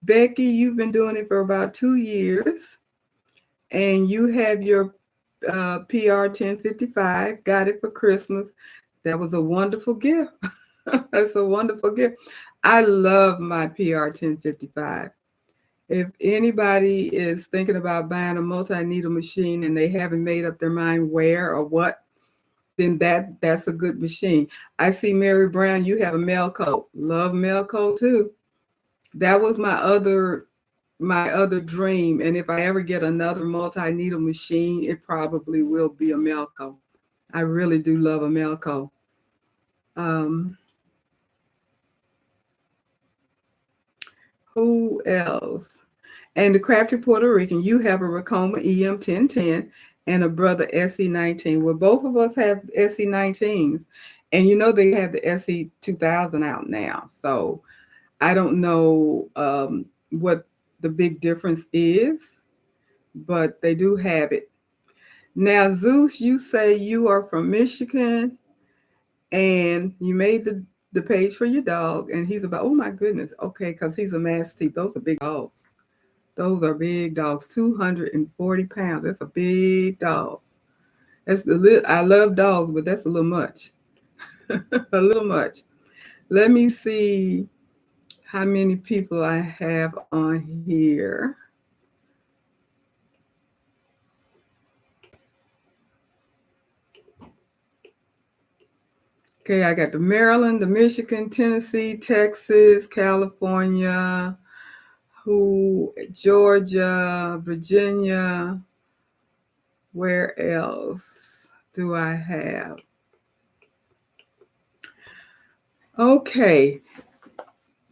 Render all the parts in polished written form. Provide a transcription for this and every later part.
Becky, you've been doing it for about 2 years, and you have your PR 1055. Got it for Christmas. That was a wonderful gift. That's a wonderful gift. I love my PR 1055. If anybody is thinking about buying a multi-needle machine and they haven't made up their mind where or what, then that's a good machine. I see Mary Brown, you have a Melco. Love Melco too. That was my other dream. And if I ever get another multi-needle machine, it probably will be a Melco. I really do love a Melco. Um, who else? And the Crafty Puerto Rican, you have a Racoma EM 1010 and a brother SE 19. Well, both of us have SE 19s. And you know they have the SE 2000 out now. So I don't know what the big difference is, but they do have it. Now, Zeus, you say you are from Michigan and you made the page for your dog, and he's about, oh my goodness, okay, because he's a Mastiff. Those are big dogs. Those are big dogs, 240 pounds. That's a big dog. That's a little, I love dogs, but that's a little much. A little much. Let me see how many people I have on here. Okay, I got the Maryland, the Michigan, Tennessee, Texas, California, Georgia, Virginia. Where else do I have? Okay,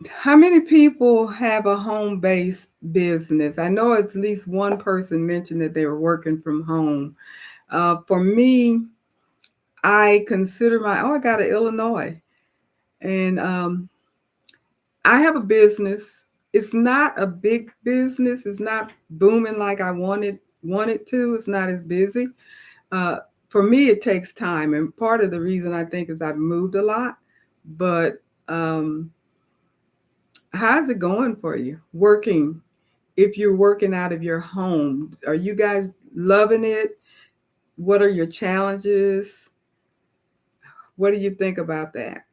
how many people have a home-based business? I know at least one person mentioned that they were working from home. For me, I consider I got an Illinois, and I have a business. It's not a big business. It's not booming like I wanted to. It's not as busy. Uh, for me, it takes time, and part of the reason I think is I've moved a lot. But um, how's it going for you? Working, if you're working out of your home, are you guys loving it? What are your challenges? What do you think about that?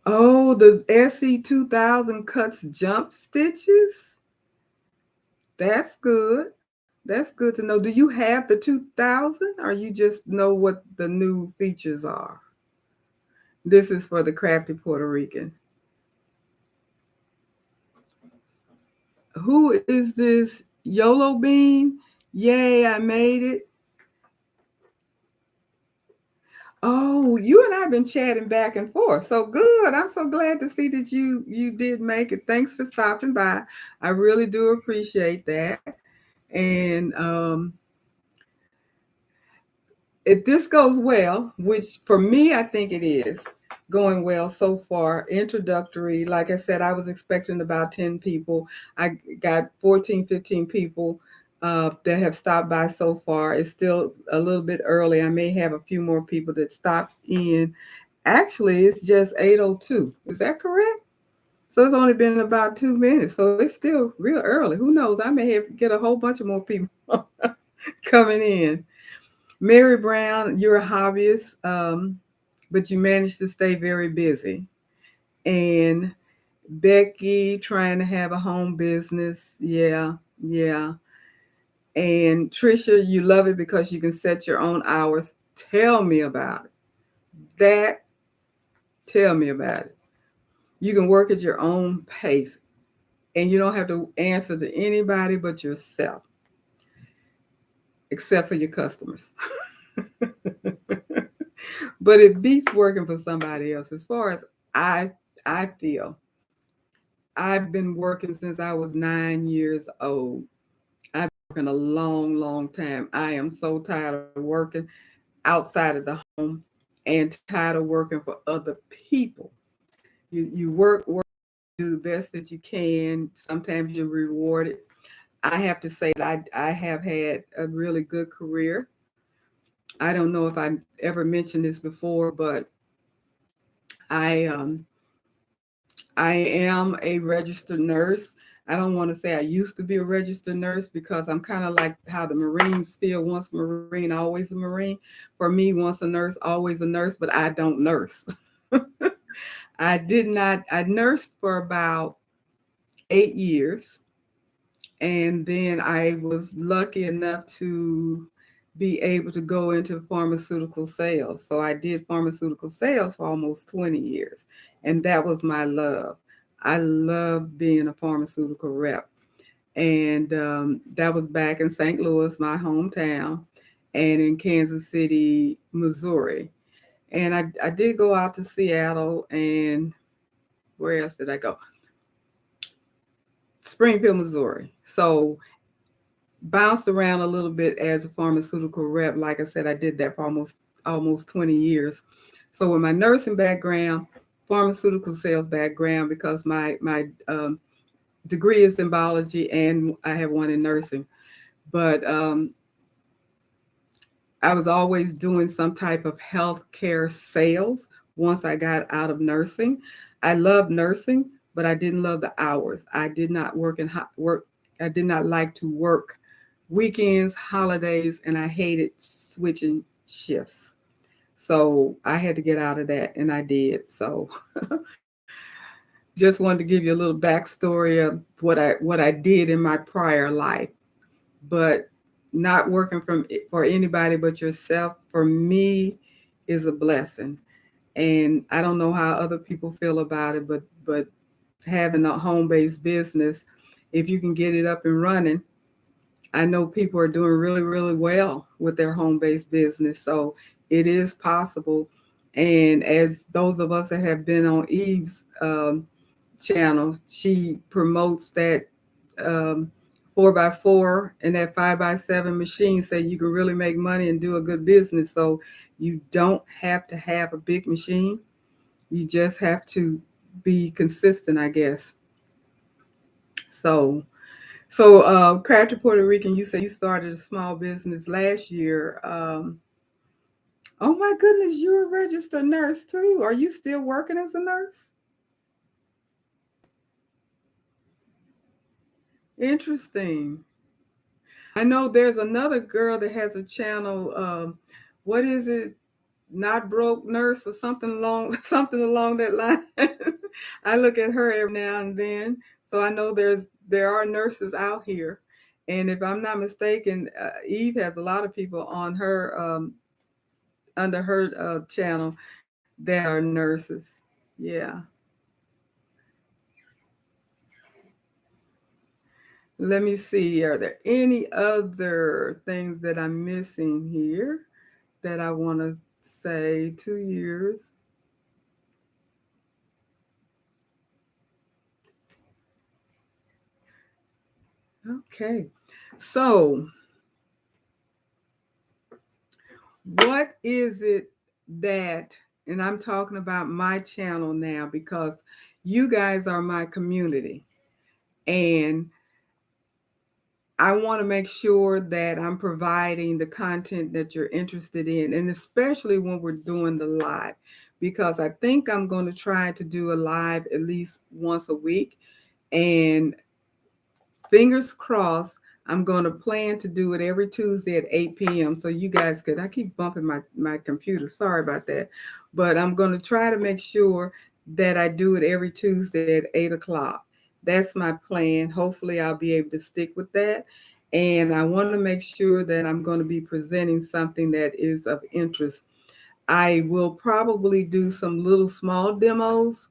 Oh, the SE 2000 cuts jump stitches. That's good. That's good to know. Do you have the 2000 or you just know what the new features are? This is for the Crafty Puerto Rican. Who is this? YOLO Beam? Yay, I made it. Oh, you and I have been chatting back and forth. So good. I'm so glad to see that you did make it. Thanks for stopping by. I really do appreciate that. And if this goes well, which for me I think it is going well so far, introductory, like I said, I was expecting about 10 people. I got 14, 15 people that have stopped by so far. It's still a little bit early. I may have a few more people that stopped in. Actually, it's just 8:02. Is that correct? So it's only been about 2 minutes. So it's still real early. Who knows? I may have get a whole bunch of more people coming in. Mary Brown, you're a hobbyist, but you managed to stay very busy. And Becky, trying to have a home business. Yeah, yeah. And Trisha, you love it because you can set your own hours. Tell me about it. That, tell me about it. You can work at your own pace and you don't have to answer to anybody but yourself, except for your customers. But it beats working for somebody else. As far as I I feel, I've been working since I was 9 years old. I've been working a long, long time. I am so tired of working outside of the home and tired of working for other people. You work, do the best that you can. Sometimes you're rewarded. I have to say that I have had a really good career. I don't know if I ever mentioned this before, but I I am a registered nurse. I don't want to say I used to be a registered nurse because I'm kind of like how the Marines feel, once a Marine, always a Marine. For me, once a nurse, always a nurse, but I don't nurse. I did not, I nursed for about 8 years. And then I was lucky enough to be able to go into pharmaceutical sales. So I did pharmaceutical sales for almost 20 years. And that was my love. I love being a pharmaceutical rep. And that was back in St. Louis, my hometown, and in Kansas City, Missouri. And I did go out to Seattle, and where else did I go? Springfield, Missouri. So bounced around a little bit as a pharmaceutical rep. Like I said, I did that for almost 20 years. So with my nursing background, pharmaceutical sales background, because my degree is in biology and I have one in nursing. But I was always doing some type of healthcare sales once I got out of nursing. I loved nursing, but I didn't love the hours. I did not work in work. I did not like to work weekends, holidays, and I hated switching shifts. So I had to get out of that, and I did. So just wanted to give you a little backstory of what I did in my prior life. But not working for anybody but yourself, for me, is a blessing. And I don't know how other people feel about it, but having a home-based business, if you can get it up and running, I know people are doing really, really well with their home-based business. So it is possible. And as those of us that have been on Eve's channel, she promotes that um, 4x4 and that 5x7 machine, so you can really make money and do a good business. So you don't have to have a big machine. You just have to be consistent, I guess. So, Crafty Puerto Rican, you say you started a small business last year. Oh my goodness, you're a registered nurse too. Are you still working as a nurse? Interesting. I know there's another girl that has a channel. What is it? Not broke nurse or something along something along that line. I look at her every now and then, so I know there are nurses out here. And if I'm not mistaken, Eve has a lot of people on her under her channel that are nurses. Yeah. Let me see. Are there any other things that I'm missing here that I want to say? 2 years. Okay. So, what is it that, and I'm talking about my channel now because you guys are my community, and I want to make sure that I'm providing the content that you're interested in, and especially when we're doing the live, because I think I'm going to try to do a live at least once a week. And fingers crossed, I'm going to plan to do it every Tuesday at 8 p.m. So you guys could, I keep bumping my computer. Sorry about that. But I'm going to try to make sure that I do it every Tuesday at 8 o'clock. That's my plan. Hopefully, I'll be able to stick with that. And I want to make sure that I'm going to be presenting something that is of interest. I will probably do some little small demos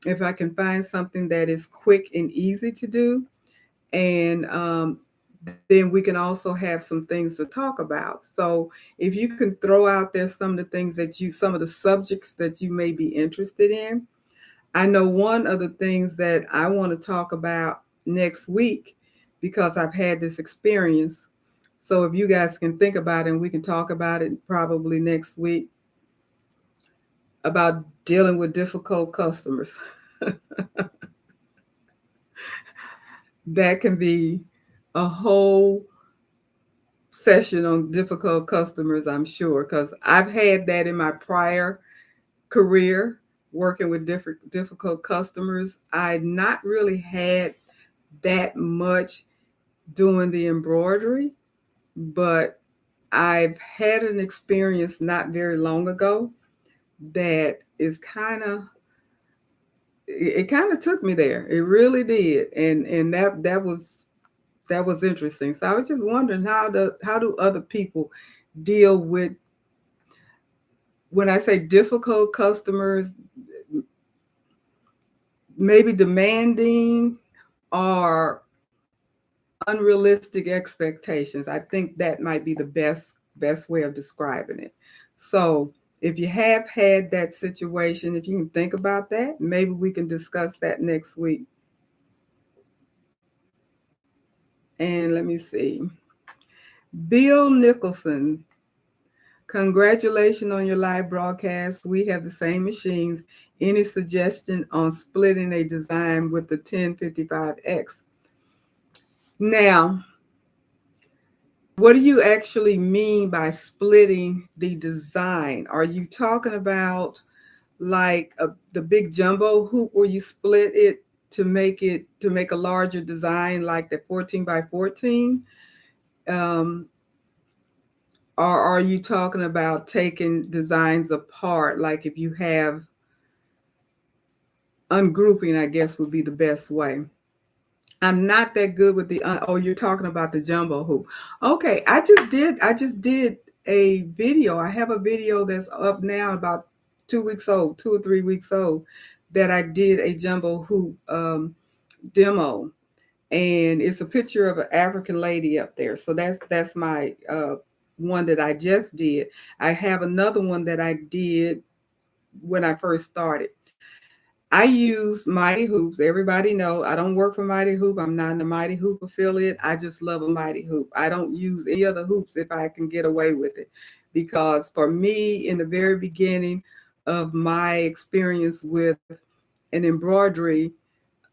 if I can find something that is quick and easy to do. And then we can also have some things to talk about. So if you can throw out there some of the things some of the subjects that you may be interested in. I know one of the things that I want to talk about next week because I've had this experience. So if you guys can think about it and we can talk about it probably next week about dealing with difficult customers. That can be a whole session on difficult customers, I'm sure, because I've had that in my prior career. working with difficult customers. I not really had that much doing the embroidery, but I've had an experience not very long ago that is kind of it kind of took me there. It really did, and that was interesting. So I was just wondering how do other people deal with, when I say difficult customers, maybe demanding or unrealistic expectations. I think that might be the best way of describing it. So if you have had that situation, if you can think about that, maybe we can discuss that next week. And let me see. Bill Nicholson, congratulations on your live broadcast. We have the same machines. Any suggestion on splitting a design with the 1055X? Now, what do you actually mean by splitting the design? Are you talking about like the big jumbo hoop where you split it to make a larger design like the 14 by 14? Um, or are you talking about taking designs apart? Like if you have ungrouping, I guess would be the best way. I'm not that good with the oh, you're talking about the jumbo hoop. Okay, I just did a video. I have a video that's up now about 2 weeks old, 2 or 3 weeks old, that I did a jumbo hoop demo, and it's a picture of an African lady up there. So that's my one that I just did. I have another one that I did when I first started. I use Mighty Hoops. Everybody know I don't work for Mighty Hoop. I'm not in a Mighty Hoop affiliate. I just love a Mighty Hoop. I don't use any other hoops if I can get away with it. Because for me, in the very beginning of my experience with an embroidery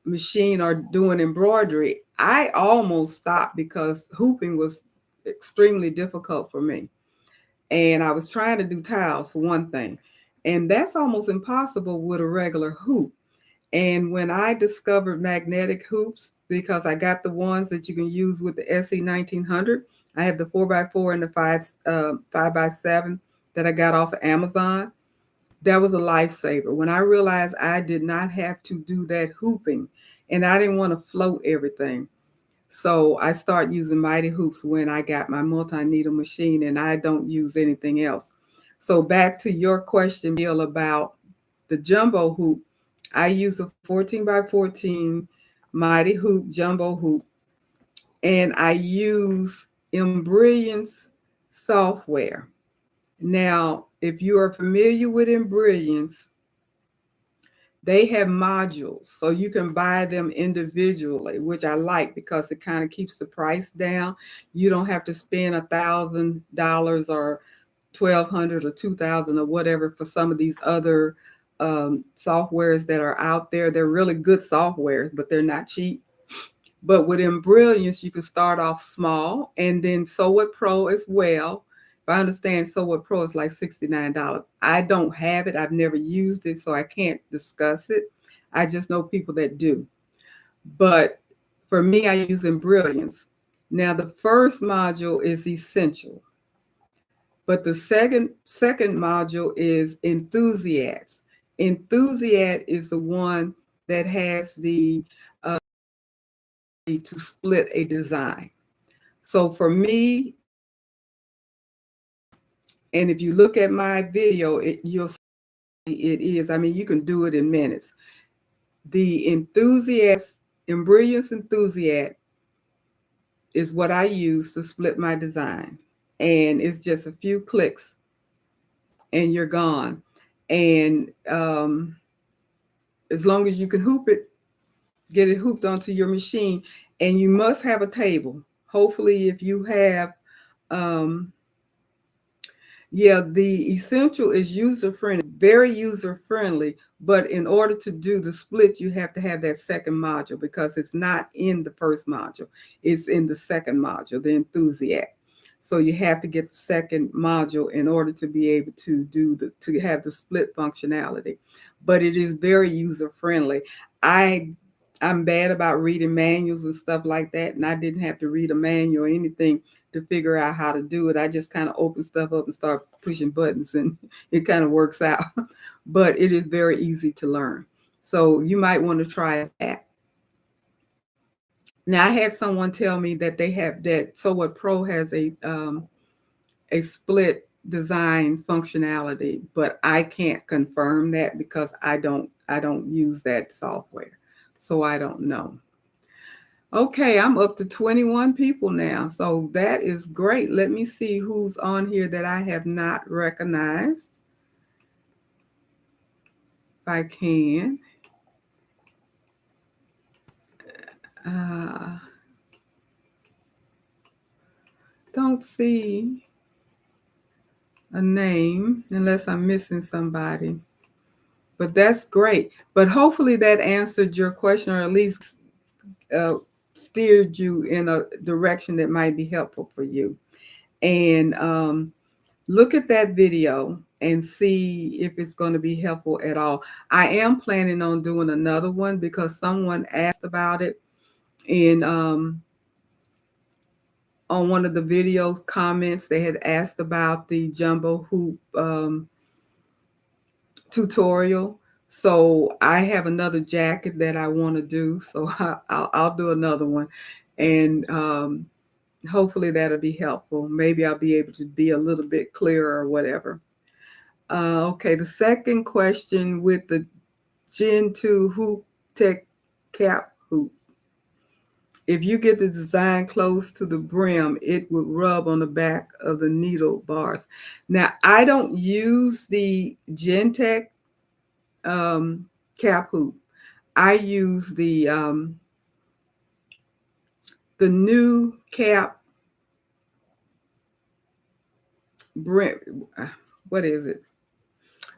machine or doing embroidery, I almost stopped because hooping was extremely difficult for me. And I was trying to do tiles for one thing. And that's almost impossible with a regular hoop. And when I discovered magnetic hoops, because I got the ones that you can use with the SE 1900, I have the 4x4 and the 5x7 that I got off of Amazon. That was a lifesaver. When I realized I did not have to do that hooping, and I didn't want to float everything. So I started using Mighty Hoops when I got my multi-needle machine, and I don't use anything else. So back to your question, Bill, about the jumbo hoop. I use a 14 by 14 Mighty Hoop jumbo hoop, and I use Embrilliance software. Now, if you are familiar with Embrilliance, they have modules, so you can buy them individually, which I like because it kind of keeps the price down. You don't have to spend $1,000 or 1,200 or 2,000 or whatever for some of these other softwares that are out there. They're really good softwares, but they're not cheap. But with Embrilliance, you can start off small, and then Sew It Pro as well. If I understand, Sew It Pro is like $69. I don't have it. I've never used it, so I can't discuss it. I just know people that do. But for me, I use Embrilliance. Now, the first module is Essential, but the second module is Enthusiast. Enthusiast is the one that has the to split a design. So for me, and if you look at my video, you'll see it is. I mean, you can do it in minutes. The enthusiast, Embrilliance Enthusiast, is what I use to split my design. And it's just a few clicks and you're gone. And as long as you can hoop it, get it hooped onto your machine. And you must have a table. Hopefully, if you have, the Essential is user friendly, very user friendly. But in order to do the split, you have to have that second module because it's not in the first module. It's in the second module, the Enthusiast. So you have to get the second module in order to be able to to have the split functionality. But it is very user friendly. I I'm bad about reading manuals and stuff like that, and I didn't have to read a manual or anything to figure out how to do it. I just kind of open stuff up and start pushing buttons, and it kind of works out. But it is very easy to learn. So you might want to try that. Now, I had someone tell me that they have that So What Pro has a split design functionality, but I can't confirm that because I don't use that software. So I don't know. Okay, I'm up to 21 people now. So that is great. Let me see who's on here that I have not recognized. If I can. Uh, don't see a name unless I'm missing somebody. But that's great. But hopefully that answered your question, or at least uh, steered you in a direction that might be helpful for you. And look at that video and see if it's going to be helpful at all. I am planning on doing another one because someone asked about it in on one of the video comments. They had asked about the jumbo hoop tutorial. So I have another jacket that I want to do. So I'll do another one, and hopefully that'll be helpful. Maybe I'll be able to be a little bit clearer or whatever. Okay, the second question with the Gen 2 hoop tech cap hoop. If you get the design close to the brim, it would rub on the back of the needle bars. Now, I don't use the Gen cap hoop. I use the new cap brim. What is it?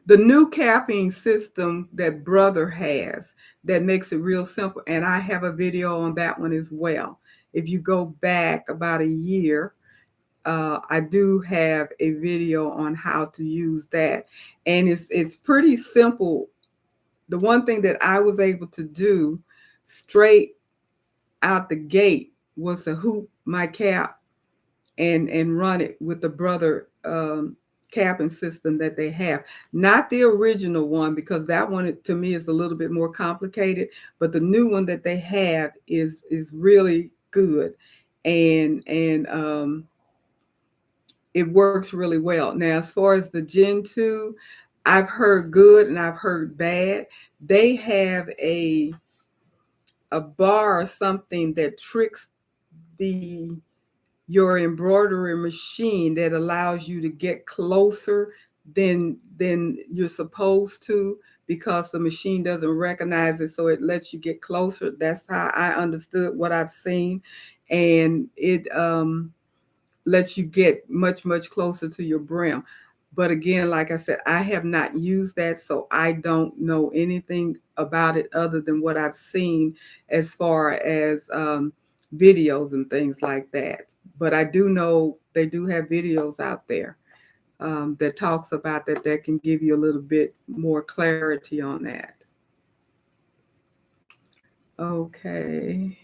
The new capping system that Brother has that makes it real simple. And I have a video on that one as well. If you go back about a year, I do have a video on how to use that. And it's pretty simple. The one thing that I was able to do straight out the gate was to hoop my cap and run it with the Brother capping system that they have. Not the original one, because that one to me is a little bit more complicated, but the new one that they have is really good, and it works really well. Now, as far as the Gen 2, I've heard good and I've heard bad. They have a bar or something that tricks the your embroidery machine that allows you to get closer than you're supposed to, because the machine doesn't recognize it, so it lets you get closer. That's how I understood what I've seen, and it lets you get much closer to your brim. But again, like I said, I have not used that, so I don't know anything about it other than what I've seen as far as videos and things like that. But I do know they do have videos out there that talks about that can give you a little bit more clarity on that. Okay.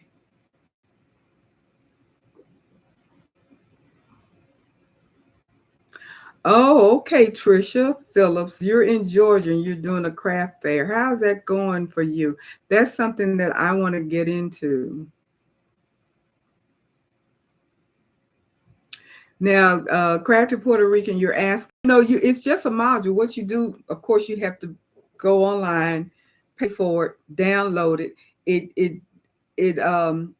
Oh, okay, Trisha Phillips. You're in Georgia and you're doing a craft fair. How's that going for you? That's something that I want to get into. Now, Crafted Puerto Rican, you're asking, no, it's just a module. What you do, of course, you have to go online, pay for it, download it. It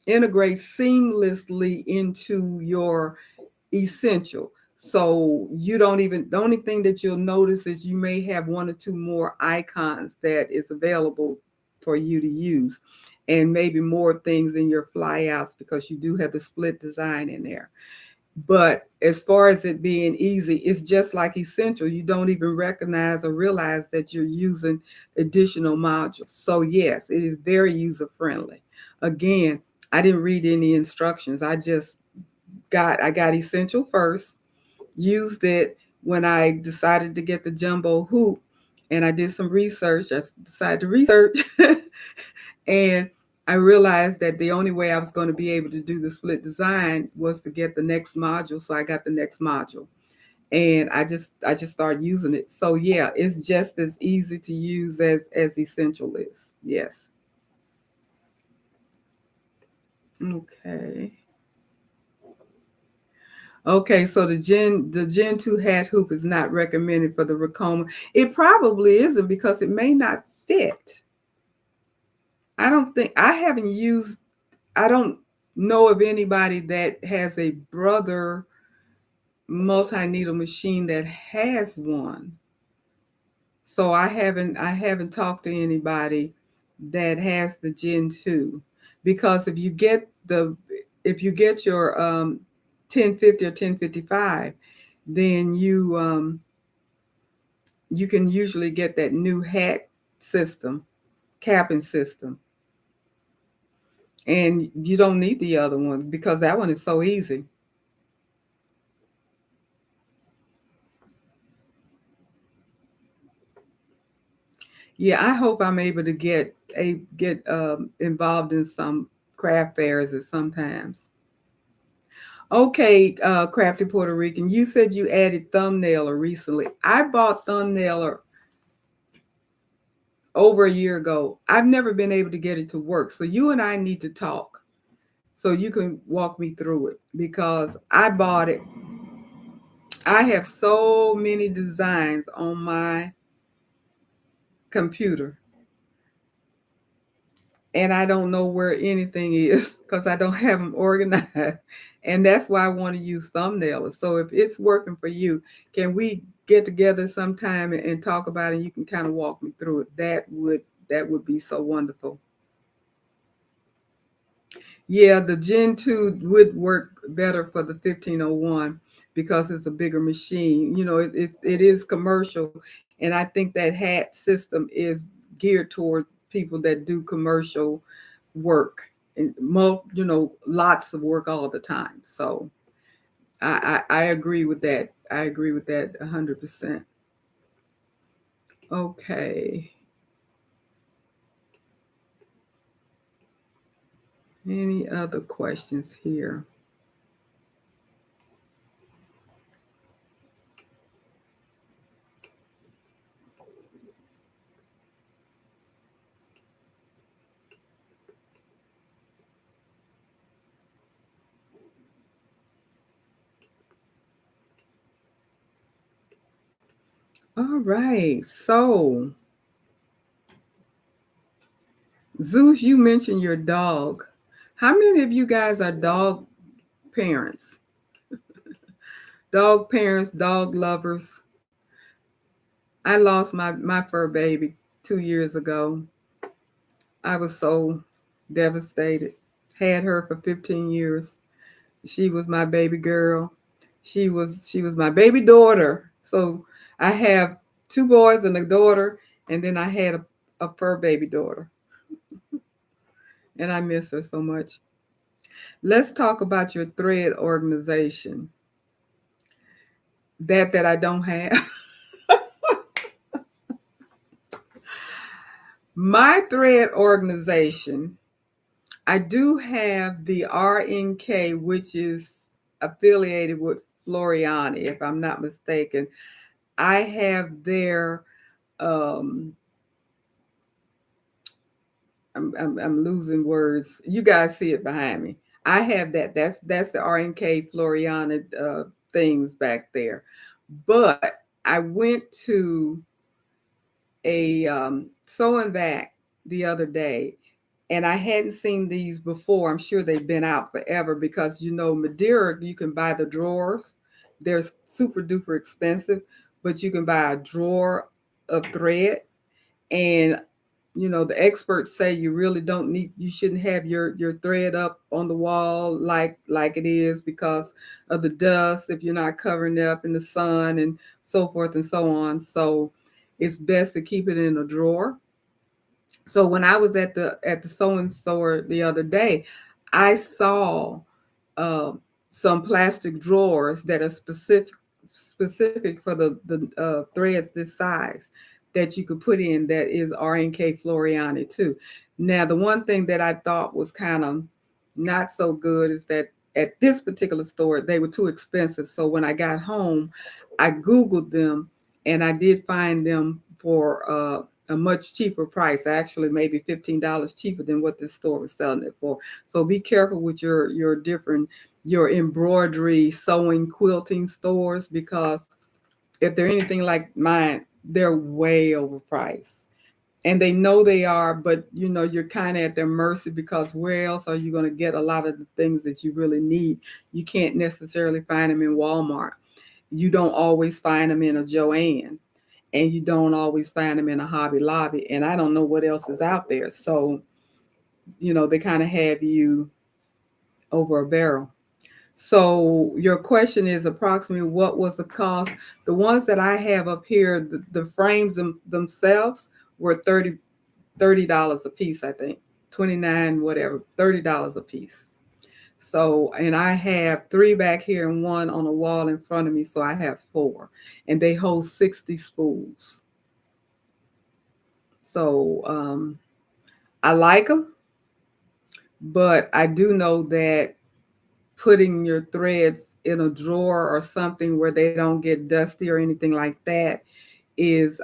integrates seamlessly into your essential. So you don't even, the only thing that you'll notice is you may have one or two more icons that is available for you to use, and maybe more things in your flyouts because you do have the split design in there. But as far as it being easy, it's just like essential. You don't even recognize or realize that you're using additional modules. So yes, it is very user friendly. Again, I didn't read any instructions. I just I got Essential first, used it when I decided to get the jumbo hoop, and I did some research. I decided to research, and I realized that the only way I was going to be able to do the split design was to get the next module. So I got the next module, and I just started using it. So yeah, it's just as easy to use as Essential is. Yes. Okay. Okay, so the Gen 2 hat hoop is not recommended for the Racoma. It probably isn't because it may not fit. I don't think I haven't used I don't know of anybody that has a brother multi-needle machine that has one. So I haven't talked to anybody that has the Gen 2, because if you get your 1050 or 1055, then you can usually get that new hat system, capping system. And you don't need the other one because that one is so easy. Yeah, I hope I'm able to get involved in some craft fairs at sometimes. Okay, Crafty Puerto Rican, you said you added thumbnailer recently. I bought thumbnailer over a year ago. I've never been able to get it to work. So you and I need to talk so you can walk me through it because I bought it. I have so many designs on my computer and I don't know where anything is because I don't have them organized. And that's why I want to use thumbnailers. So if it's working for you, can we get together sometime and talk about it? And you can kind of walk me through it. That would be so wonderful. Yeah, the Gen 2 would work better for the 1501 because it's a bigger machine. It is commercial, and I think that hat system is geared toward people that do commercial work and lots of work all the time. So I agree with that. I agree with that 100%. Okay. Any other questions here? All right. So Zeus, you mentioned your dog. How many of you guys are dog parents? Dog parents, dog lovers. I lost my fur baby 2 years ago. I was so devastated. Had her for 15 years. She was my baby girl. She was my baby daughter. So I have two boys and a daughter, and then I had a fur baby daughter. And I miss her so much. Let's talk about your thread organization. That I don't have. My thread organization, I do have the RNK, which is affiliated with Floriani, if I'm not mistaken. I have their, um, I'm losing words. You guys see it behind me. I have that. That's the RNK Floriani things back there. But I went to a sew and back the other day, and I hadn't seen these before. I'm sure they've been out forever because Madeira, you can buy the drawers. They're super duper expensive, but you can buy a drawer of thread. And the experts say you shouldn't have your thread up on the wall like it is because of the dust if you're not covering it up in the sun and so forth and so on. So it's best to keep it in a drawer. So when I was at the sewing store the other day, I saw uh, some plastic drawers that are specific for the threads this size that you could put in that is RNK Floriani too. Now, the one thing that I thought was kind of not so good is that at this particular store they were too expensive. So when I got home, I Googled them and I did find them for a much cheaper price, actually maybe $15 cheaper than what this store was selling it for. So be careful with your embroidery, sewing, quilting stores, because if they're anything like mine, they're way overpriced. And they know they are, but you're kind of at their mercy, because where else are you going to get a lot of the things that you really need? You can't necessarily find them in Walmart. You don't always find them in a Joann, and you don't always find them in a Hobby Lobby, and I don't know what else is out there. So, they kind of have you over a barrel. So your question is approximately what was the cost? The ones that I have up here, the frames themselves were $30 a piece, I think. 29, whatever, $30 a piece. So, and I have three back here and one on a wall in front of me, so I have four. And they hold 60 spools. So I like them, but I do know that putting your threads in a drawer or something where they don't get dusty or anything like that is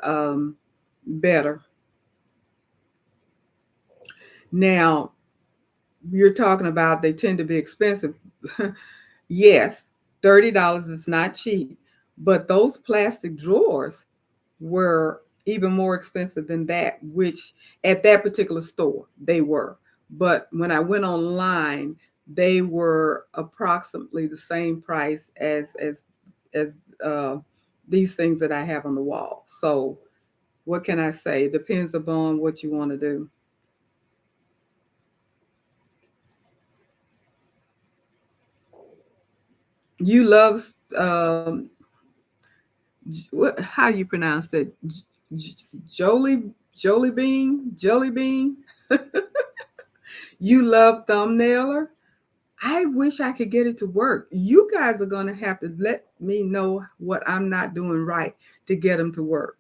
better. Now, you're talking about they tend to be expensive. Yes, $30 is not cheap, but those plastic drawers were even more expensive than that, which at that particular store they were. But when I went online, they were approximately the same price as uh, these things that I have on the wall. So what can I say? It depends upon what you want to do. You love what? How you pronounce it? J- Jolie Jolie Bean. You love thumbnailer. I wish I could get it to work. You guys are going to have to let me know what I'm not doing right to get them to work.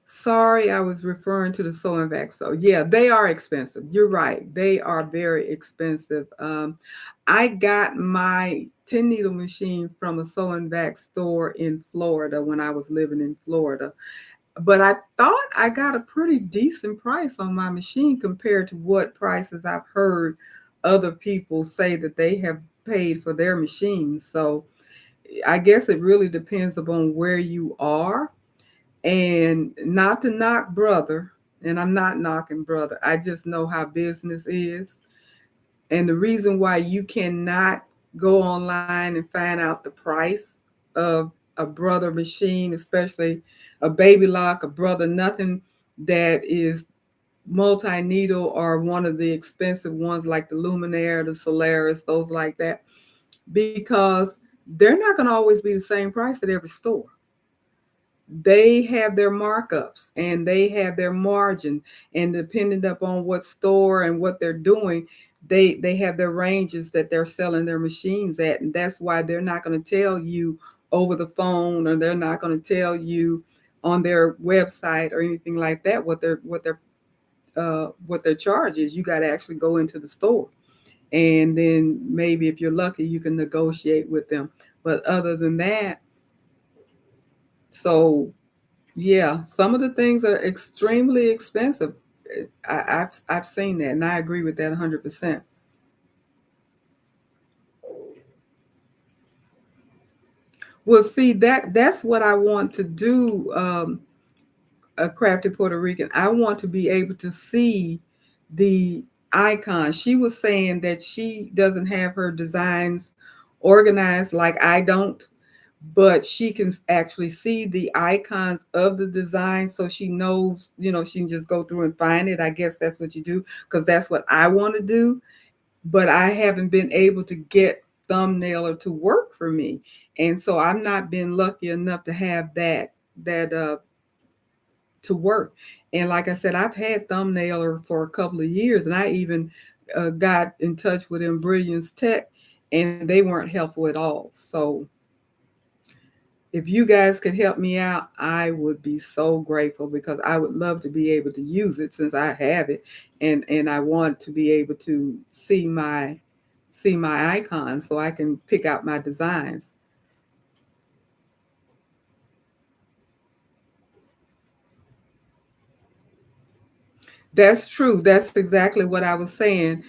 Sorry, I was referring to the sewing vac. So yeah, they are expensive. You're right. They are very expensive. I got my 10 needle machine from a sewing vac store in Florida when I was living in Florida. But I thought I got a pretty decent price on my machine compared to what prices I've heard other people say that they have paid for their machines. So I guess it really depends upon where you are, and not to knock brother, and I'm not knocking brother. I just know how business is. And the reason why you cannot go online and find out the price of a brother machine, especially a baby lock, a brother nothing that is multi needle, or one of the expensive ones like the Luminaire, the Solaris, those like that, because they're not going to always be the same price at every store. They have their markups and they have their margin, and depending upon what store and what they're doing, they have their ranges that they're selling their machines at, and that's why they're not going to tell you over the phone, or they're not going to tell you on their website or anything like that what their charge is. You got to actually go into the store, and then maybe if you're lucky you can negotiate with them, but other than that, so yeah, some of the things are extremely expensive. I've seen that, and I agree with that 100%. Well, see, that's what I want to do. A crafty Puerto Rican. I want to be able to see the icon. She was saying that she doesn't have her designs organized like I don't, but she can actually see the icons of the design, so she knows, she can just go through and find it. I guess that's what you do, because that's what I want to do, but I haven't been able to get Thumbnailer to work for me. And so I've not been lucky enough to have that to work. And like I said, I've had Thumbnailer for a couple of years, and I even got in touch with Embroidery's tech, and they weren't helpful at all. So if you guys could help me out, I would be so grateful because I would love to be able to use it since I have it, and I want to be able to see my icons so I can pick out my designs. That's true. That's exactly what I was saying,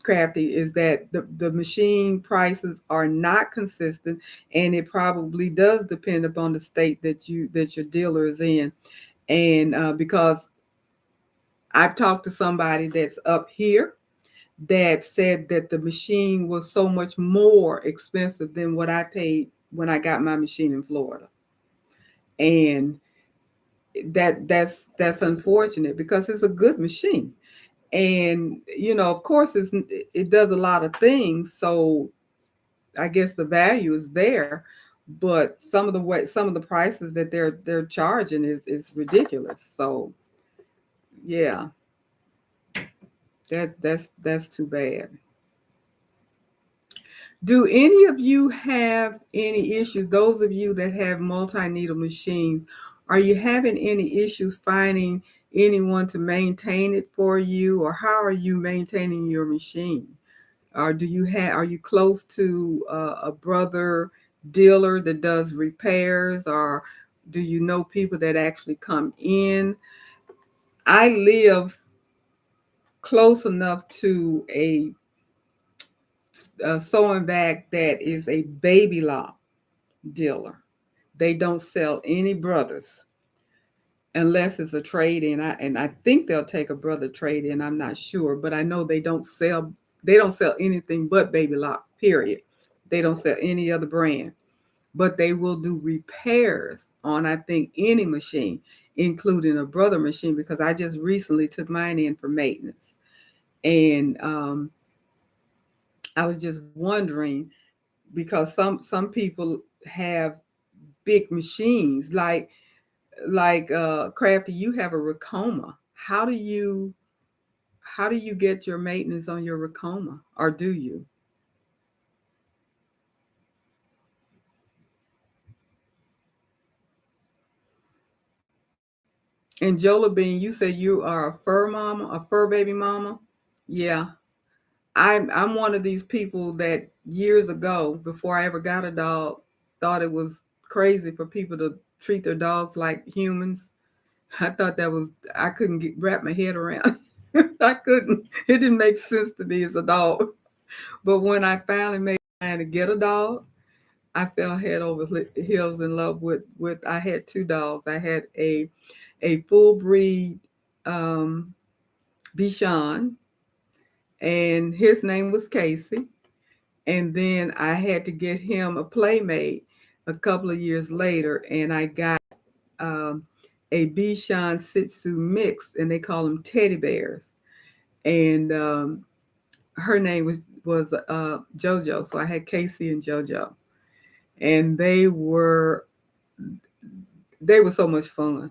Crafty, is that the machine prices are not consistent, and it probably does depend upon the state that your dealer is in. And because I've talked to somebody that's up here that said that the machine was so much more expensive than what I paid when I got my machine in Florida. And that's unfortunate because it's a good machine. And of course it does a lot of things, so I guess the value is there, but some of the prices that they're charging is ridiculous. So yeah, that's too bad. Do any of you have any issues? Those of you that have multi-needle machines, are you having any issues finding anyone to maintain it for you, or how are you maintaining your machine? Or are you close to a brother dealer that does repairs, or do you know people that actually come in? I live close enough to a sewing bag that is a baby lock dealer. They don't sell any brothers unless it's a trade in. And I think they'll take a brother trade in. I'm not sure, but I know they don't sell anything but baby lock. Period. They don't sell any other brand, but they will do repairs on I think any machine, including a brother machine, because I just recently took mine in for maintenance, and I was just wondering because some people have big machines like Crafty, you have a Racoma. How do you get your maintenance on your Racoma, or do you? And Jola Bean, you say you are a fur mama, a fur baby mama. Yeah, I'm one of these people that years ago, before I ever got a dog, thought it was crazy for people to treat their dogs like humans. I thought that was I couldn't wrap my head around. I couldn't. It didn't make sense to me as a dog. But when I finally made time to get a dog, I fell head over heels in love with. I had two dogs. I had a full breed um, Bichon, and his name was Casey. And then I had to get him a playmate a couple of years later, and I got um, a Bichon Shih Tzu mix, and they call them teddy bears. And her name was JoJo, so I had Casey and JoJo, and they were so much fun.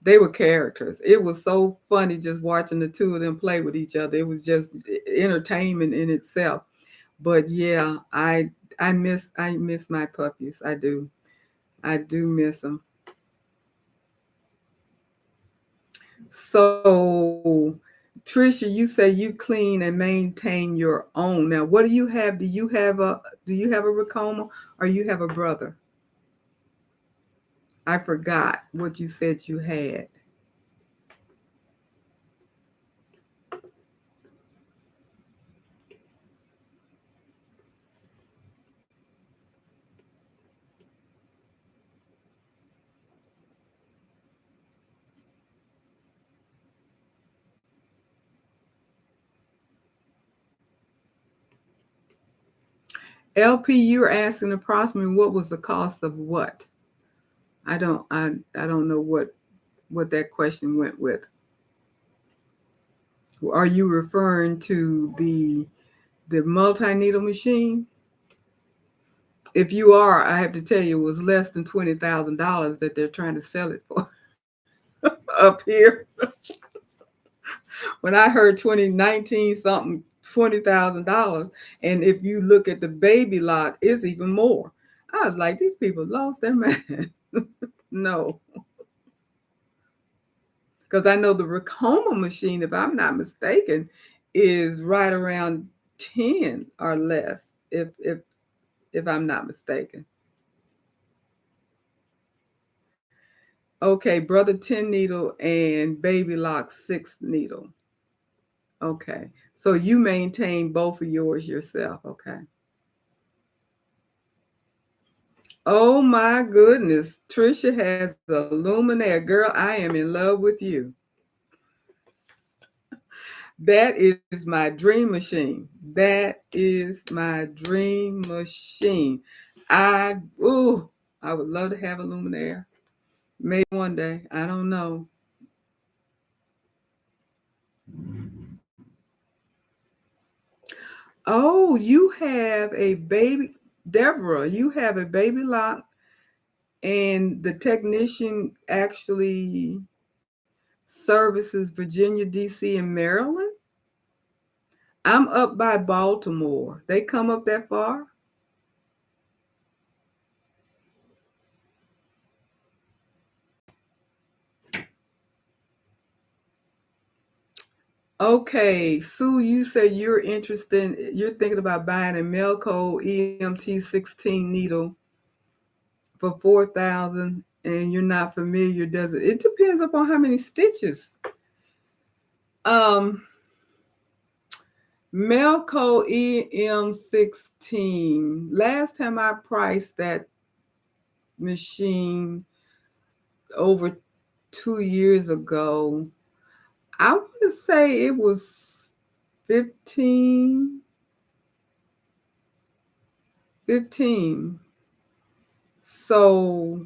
They were characters. It was so funny just watching the two of them play with each other. It was just entertainment in itself. But yeah, I miss my puppies. I do miss them. So, Trisha, you say you clean and maintain your own. Now, what do you have? Do you have a Racoma, or you have a brother? I forgot what you said you had. LP, you're asking approximately what was the cost of what? I don't know what that question went with. Are you referring to the multi needle machine? If you are, I have to tell you, it was less than $20,000 that they're trying to sell it for up here. When I heard 2019 something $20,000. And if you look at the baby lot, it's even more. I was like, these people lost their mind. No, because I know the Racoma machine, if I'm not mistaken, is right around 10 or less, if I'm not mistaken. Okay, brother 10 needle and baby lock 6 needle. Okay. So you maintain both of yours yourself. Okay. Oh my goodness. Trisha has a luminaire. Girl, I am in love with you. That is my dream machine. That is my dream machine. Ooh, I would love to have a luminaire. Maybe one day. I don't know. Oh, you have a baby, Deborah, you have a baby lock, and the technician actually services Virginia, D.C., and Maryland. I'm up by Baltimore. They come up that far? Okay, Sue, you say you're thinking about buying a Melco EMT 16 needle for 4,000 and you're not familiar, does it? It depends upon how many stitches. Um, Melco EM16. Last time I priced that machine over 2 years ago, I want to say it was 15, 15. So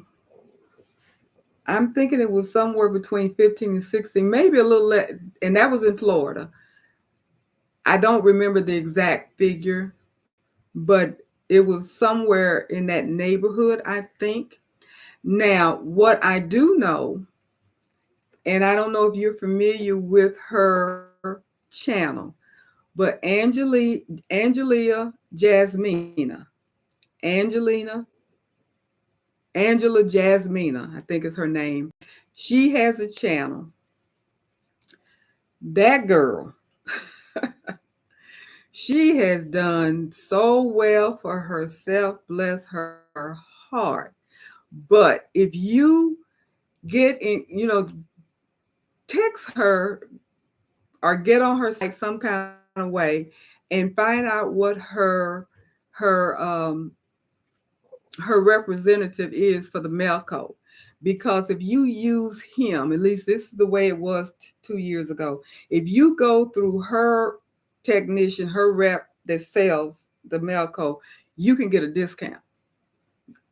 I'm thinking it was somewhere between 15 and 16, maybe a little less. And that was in Florida. I don't remember the exact figure, but it was somewhere in that neighborhood, I think. Now, what I do know, and I don't know if you're familiar with her channel, but Angelia Jasmina, Angelina, Angela Jasmina, I think is her name. She has a channel. That girl, she has done so well for herself, bless her heart. But if you get in, text her or get on her site some kind of way and find out what her her representative is for the Melco. Because if you use him, at least this is the way it was 2 years ago, if you go through her technician, her rep that sells the Melco, you can get a discount.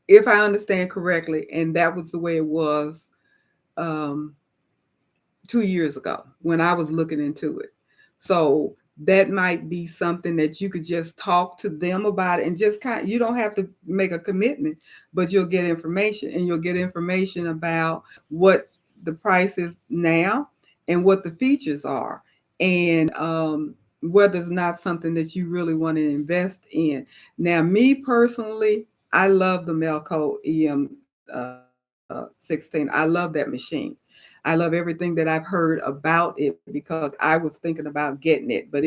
If I understand correctly, and that was the way it was um, 2 years ago when I was looking into it. So that might be something that you could just talk to them about it and just you don't have to make a commitment, but you'll get information and you'll get information about what the price is now and what the features are and whether it's not something that you really want to invest in. Now, me personally, I love the Melco EM 16. I love that machine. I love everything that I've heard about it because I was thinking about getting it, but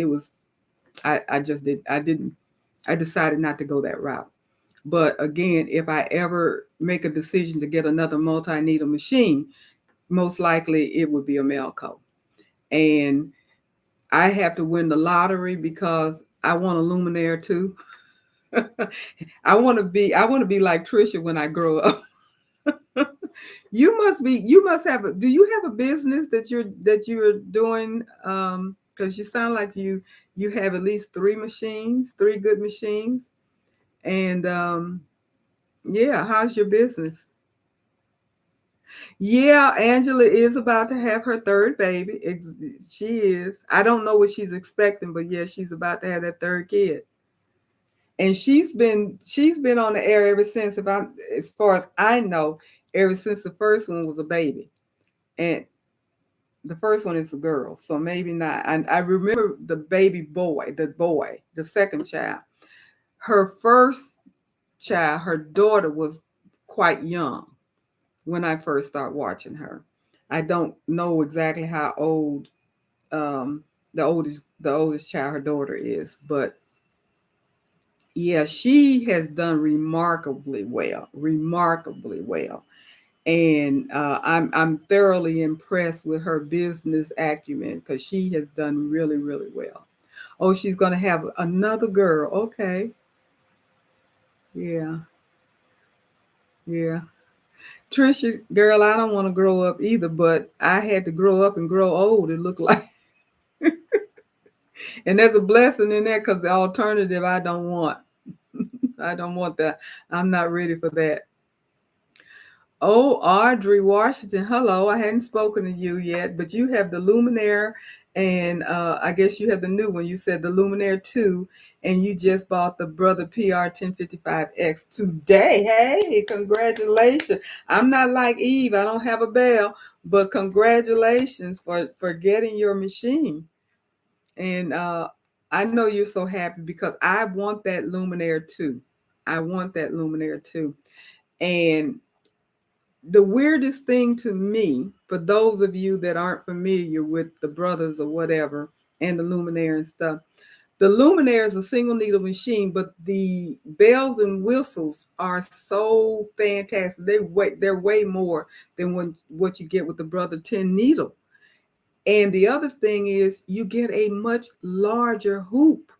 I just didn't, I decided not to go that route. But again, if I ever make a decision to get another multi-needle machine, most likely it would be a Melco. And I have to win the lottery because I want a luminaire too. I want to be like Trisha when I grow up. You must have do you have a business that you're doing because you sound like you have at least three good machines. And yeah, how's your business? Yeah, Angela is about to have her third baby. She is. I don't know what she's expecting, but yeah, she's about to have that third kid. And she's been on the air ever since, if I'm as far as I know, ever since the first one was a baby. And The first one is a girl, so maybe not. And I remember the baby boy, the second child. Her first child, her daughter was quite young when I first started watching her. I don't know exactly how old um, the oldest child, her daughter is, but yeah, she has done remarkably well, and I'm thoroughly impressed with her business acumen because she has done really well. Oh, she's gonna have another girl. Okay, yeah, yeah. Trisha, girl, I don't want to grow up either, but I had to grow up and grow old. It looked like, and there's a blessing in that because the alternative I don't want. I don't want that. I'm not ready for that. Oh, Audrey Washington. Hello. I hadn't spoken to you yet, but you have the Luminaire, and I guess you have the new one. You said the Luminaire 2, and you just bought the Brother PR 1055X today. Hey, congratulations. I'm not like Eve. I don't have a bell, but congratulations for getting your machine. And I know you're so happy because I want that Luminaire 2. I want that Luminaire 2. And the weirdest thing to me, for those of you that aren't familiar with the brothers or whatever, and the Luminaire and stuff, the Luminaire is a single needle machine, but the bells and whistles are so fantastic. They're way more than what you get with the Brother 10 needle. And the other thing is you get a much larger hoop.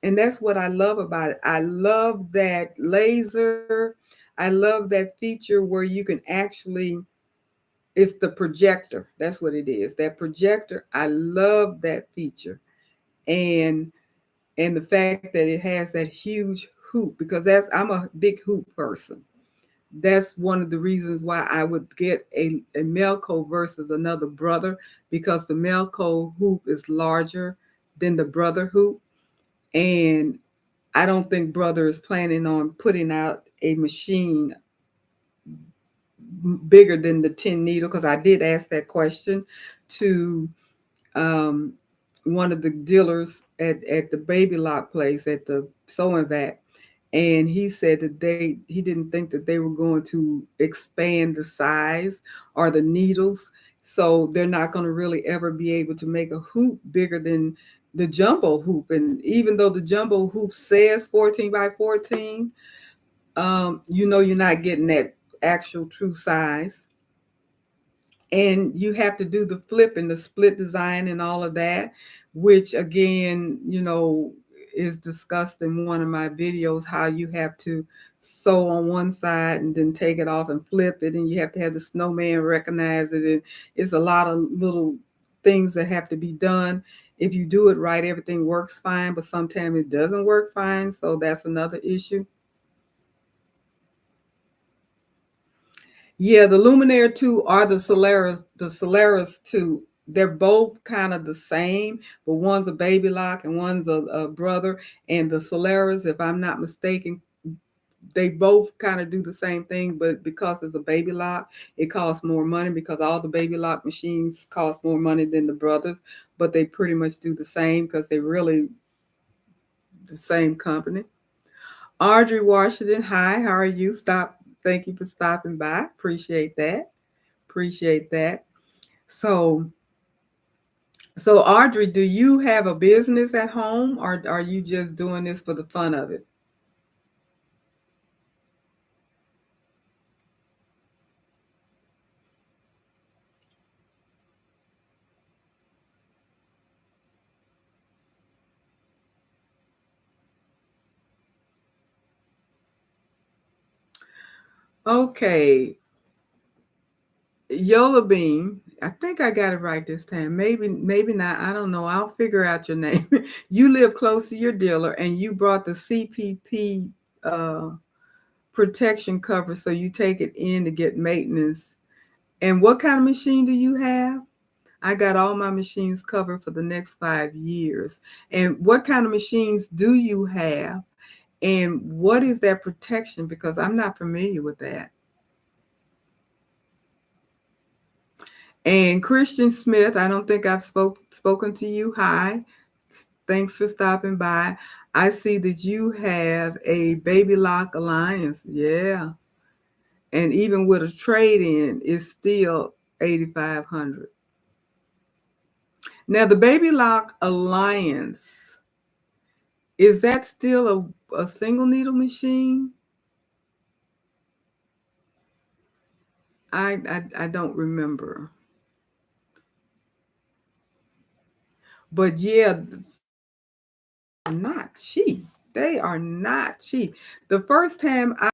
And that's what I love about it. I love that laser. I love that feature where you can actually, it's the projector. That's what it is. That projector, I love that feature. And the fact that it has that huge hoop, because I'm a big hoop person. That's one of the reasons why I would get a Melco versus another brother, because the Melco hoop is larger than the brother hoop. And I don't think brother is planning on putting out a machine bigger than the 10 needle, because I did ask that question to um, one of the dealers at the baby lock place at the sewing vat, and he said that he didn't think that they were going to expand the size or the needles, so they're not going to really ever be able to make a hoop bigger than the jumbo hoop. And even though the jumbo hoop says 14 by 14, you're not getting that actual true size. And you have to do the flip and the split design and all of that, which again, is discussed in one of my videos, how you have to sew on one side and then take it off and flip it, and you have to have the snowman recognize it, and it's a lot of little things that have to be done. If you do it right, everything works fine, but sometimes it doesn't work fine, so that's another issue. Yeah, the Luminaire 2 are the Solaris 2. They're both kind of the same, but one's a baby lock and one's a brother. And the Solaris, if I'm not mistaken, they both kind of do the same thing, but because it's a baby lock, it costs more money, because all the baby lock machines cost more money than the brothers, but they pretty much do the same because they're really the same company. Audrey Washington, hi, how are you? Thank you for stopping by. Appreciate that. Appreciate that. So, so Audrey, do you have a business at home, or are you just doing this for the fun of it? Okay, Yola Bean. I think I got it right this time. Maybe not. I don't know. I'll figure out your name. You live close to your dealer, and you brought the CPP uh, protection cover, so you take it in to get maintenance. And what kind of machine do you have? I got all my machines covered for the next 5 years. And what kind of machines do you have? And what is that protection? Because I'm not familiar with that. And Christian Smith, I don't think I've spoken to you. Hi. Thanks for stopping by. I see that you have a Baby Lock Alliance. Yeah. And even with a trade-in, it's still 8,500. Now the Baby Lock Alliance, is that still a single needle machine? I don't remember. But yeah, not cheap. They are not cheap. The first time I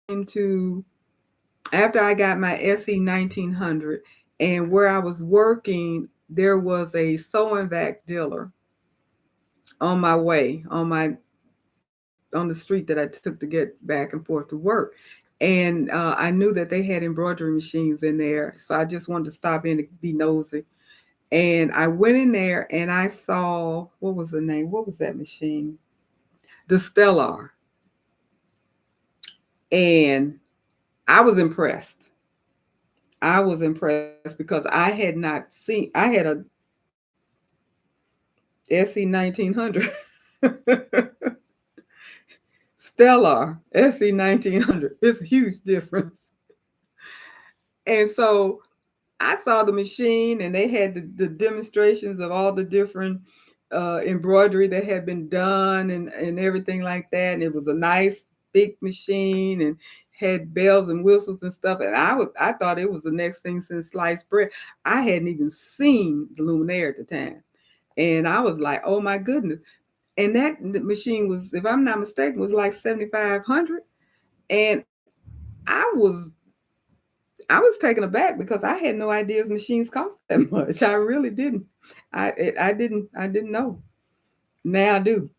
came to, after I got my SE 1900, and where I was working, there was a sewing vac dealer on my way, on the street that I took to get back and forth to work. And I knew that they had embroidery machines in there. So I just wanted to stop in to be nosy. And I went in there and I saw, what was the name? What was that machine? The Stellar. And I was impressed. I was impressed because I had not seen, I had a SE 1900. Stellar SE 1900. It's a huge difference. And so I saw the machine and they had the demonstrations of all the different embroidery that had been done and everything like that. And it was a nice big machine and had bells and whistles and stuff. And I thought it was the next thing since sliced bread. I hadn't even seen the Luminaire at the time. And I was like, oh my goodness. And that machine was, if I'm not mistaken, was like 7,500. And I was I was taken aback because I had no idea machines cost that much. I really didn't. I didn't know. Now I do.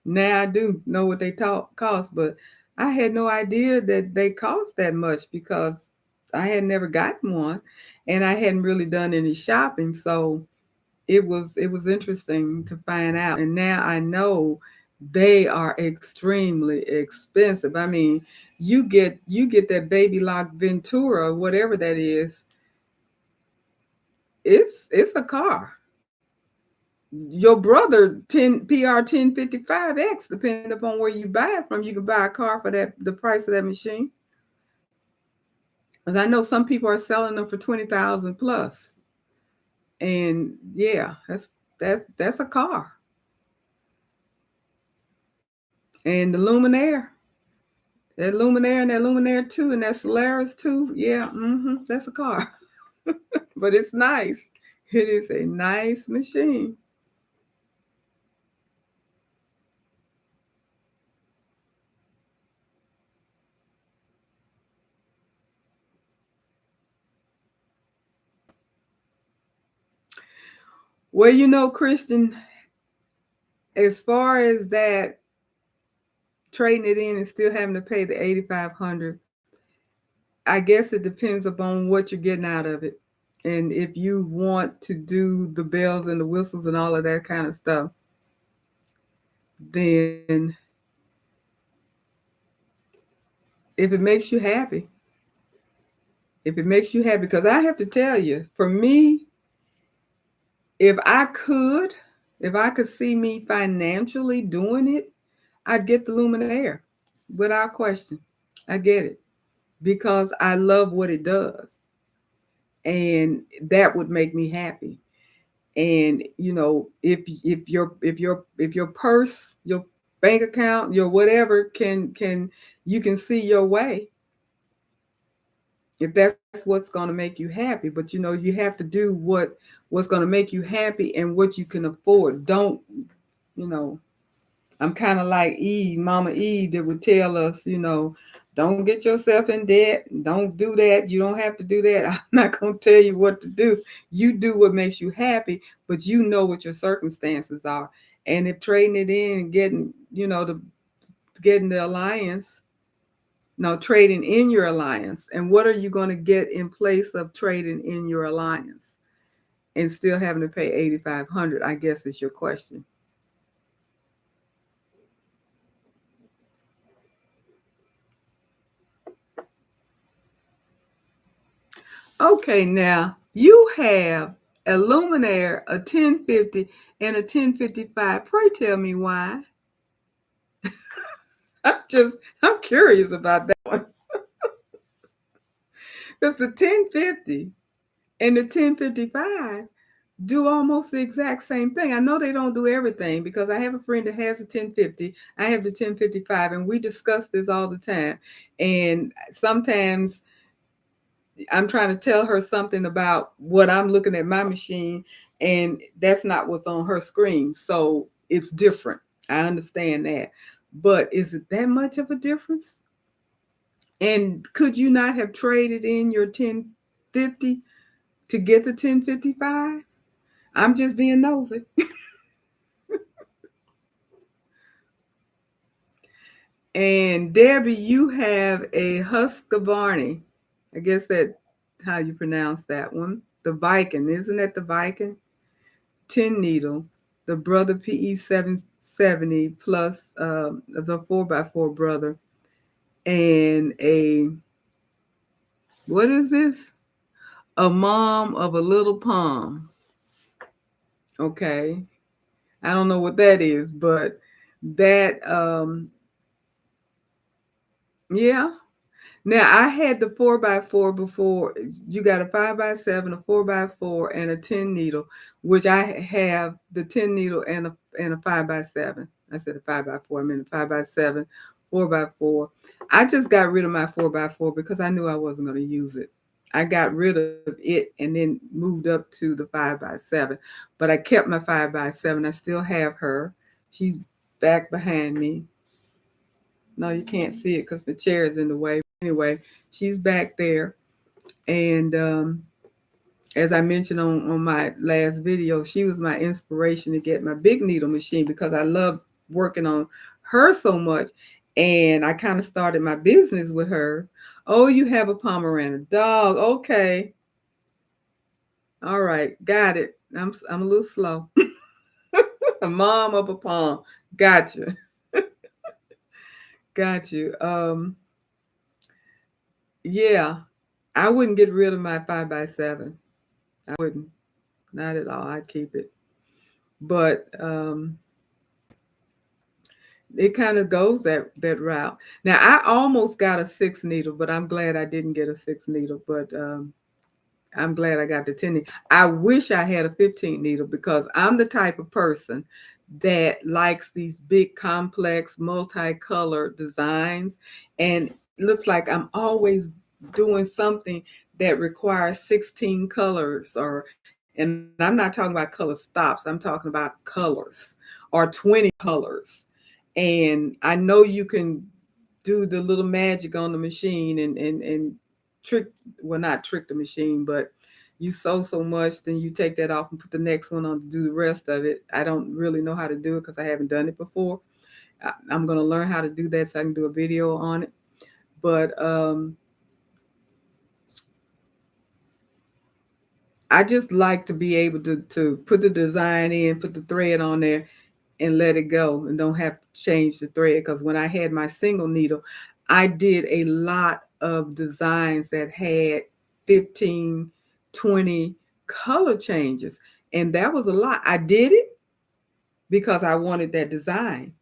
Now I do know what they cost, but I had no idea that they cost that much because I had never gotten one, and I hadn't really done any shopping. So it was interesting to find out, and now I know they are extremely expensive. I mean, you get that Baby Lock Ventura, whatever that is. It's a car. Your brother 10 PR 1055X, depending upon where you buy it from, you can buy a car for that the price of that machine. Because I know some people are selling them for 20,000 plus, and yeah, that's a car. And the Luminaire, that Luminaire and that Luminaire 2 and that Solaris 2, yeah, that's a car. But it's nice. It is a nice machine. Well, Christian, as far as that trading it in and still having to pay the 8,500, I guess it depends upon what you're getting out of it. And if you want to do the bells and the whistles and all of that kind of stuff, then if it makes you happy, because I have to tell you, for me, if I could, if I could see me financially doing it, I'd get the Luminaire without question. I get it because I love what it does, and that would make me happy. And if your purse, your bank account, your whatever can you can see your way, if that's what's going to make you happy. But you have to do what's going to make you happy and what you can afford. Don't you know I'm kind of like Eve, Mama Eve, that would tell us, don't get yourself in debt. Don't do that. You don't have to do that. I'm not going to tell you what to do. You do what makes you happy, but you know what your circumstances are. And if trading it in and getting the alliance, no, trading in your alliance. And what are you going to get in place of trading in your alliance and still having to pay 8,500? I guess is your question. Okay, now You have a luminaire, a 1050, and a 1055. Pray tell me why. I'm curious about that one. Because the 1050 and the 1055 do almost the exact same thing. I know they don't do everything because I have a friend that has a 1050. I have the 1055, and we discuss this all the time. And sometimes I'm trying to tell her something about what I'm looking at my machine, and that's not what's on her screen. So it's different. I understand that. But is it that much of a difference? And could you not have traded in your 1050 to get the 1055? I'm just being nosy. And Debbie, you have a Husqvarna. I guess that's how you pronounce that one. The Viking, isn't that the Viking? 10 needle, the Brother PE 770 plus the 4x4 Brother, and a, what is this? A mom of a little palm. Okay. I don't know what that is, but that, yeah. Now I had the 4x4 before. You got a 5x7, a 4x4, and a 10 needle, which I have the 10 needle and a 5x7. I said a 5x4. I meant a 5x7, 4x4. I just got rid of my 4x4 because I knew I wasn't going to use it. I got rid of it and then moved up to the 5x7, but I kept my 5x7. I still have her. She's back behind me. No, you can't see it because the chair is in the way. Anyway, she's back there. And as I mentioned on my last video, she was my inspiration to get my big needle machine because I love working on her so much. And I kind of started my business with her. Oh, you have a Pomeranian dog. Okay. All right. Got it. I'm a little slow. A mom of a palm. Gotcha. Got you. Yeah. I wouldn't get rid of my 5x7. I wouldn't. Not at all. I'd keep it. But it kind of goes that route. Now I almost got a 6 needle, but I'm glad I didn't get a 6 needle. But I'm glad I got the 10 needle. I wish I had a 15 needle because I'm the type of person that likes these big, complex, multicolored designs, and it looks like I'm always doing something that requires 16 colors, or, and I'm not talking about color stops. I'm talking about colors or 20 colors. And I know you can do the little magic on the machine and trick, well, not trick the machine, but you sew so much, then you take that off and put the next one on to do the rest of it. I don't really know how to do it because I haven't done it before. I'm going to learn how to do that so I can do a video on it. But I just like to be able to put the design in, put the thread on there, and let it go and don't have to change the thread. Because when I had my single needle, I did a lot of designs that had 15, 20 color changes. And that was a lot. I did it because I wanted that design.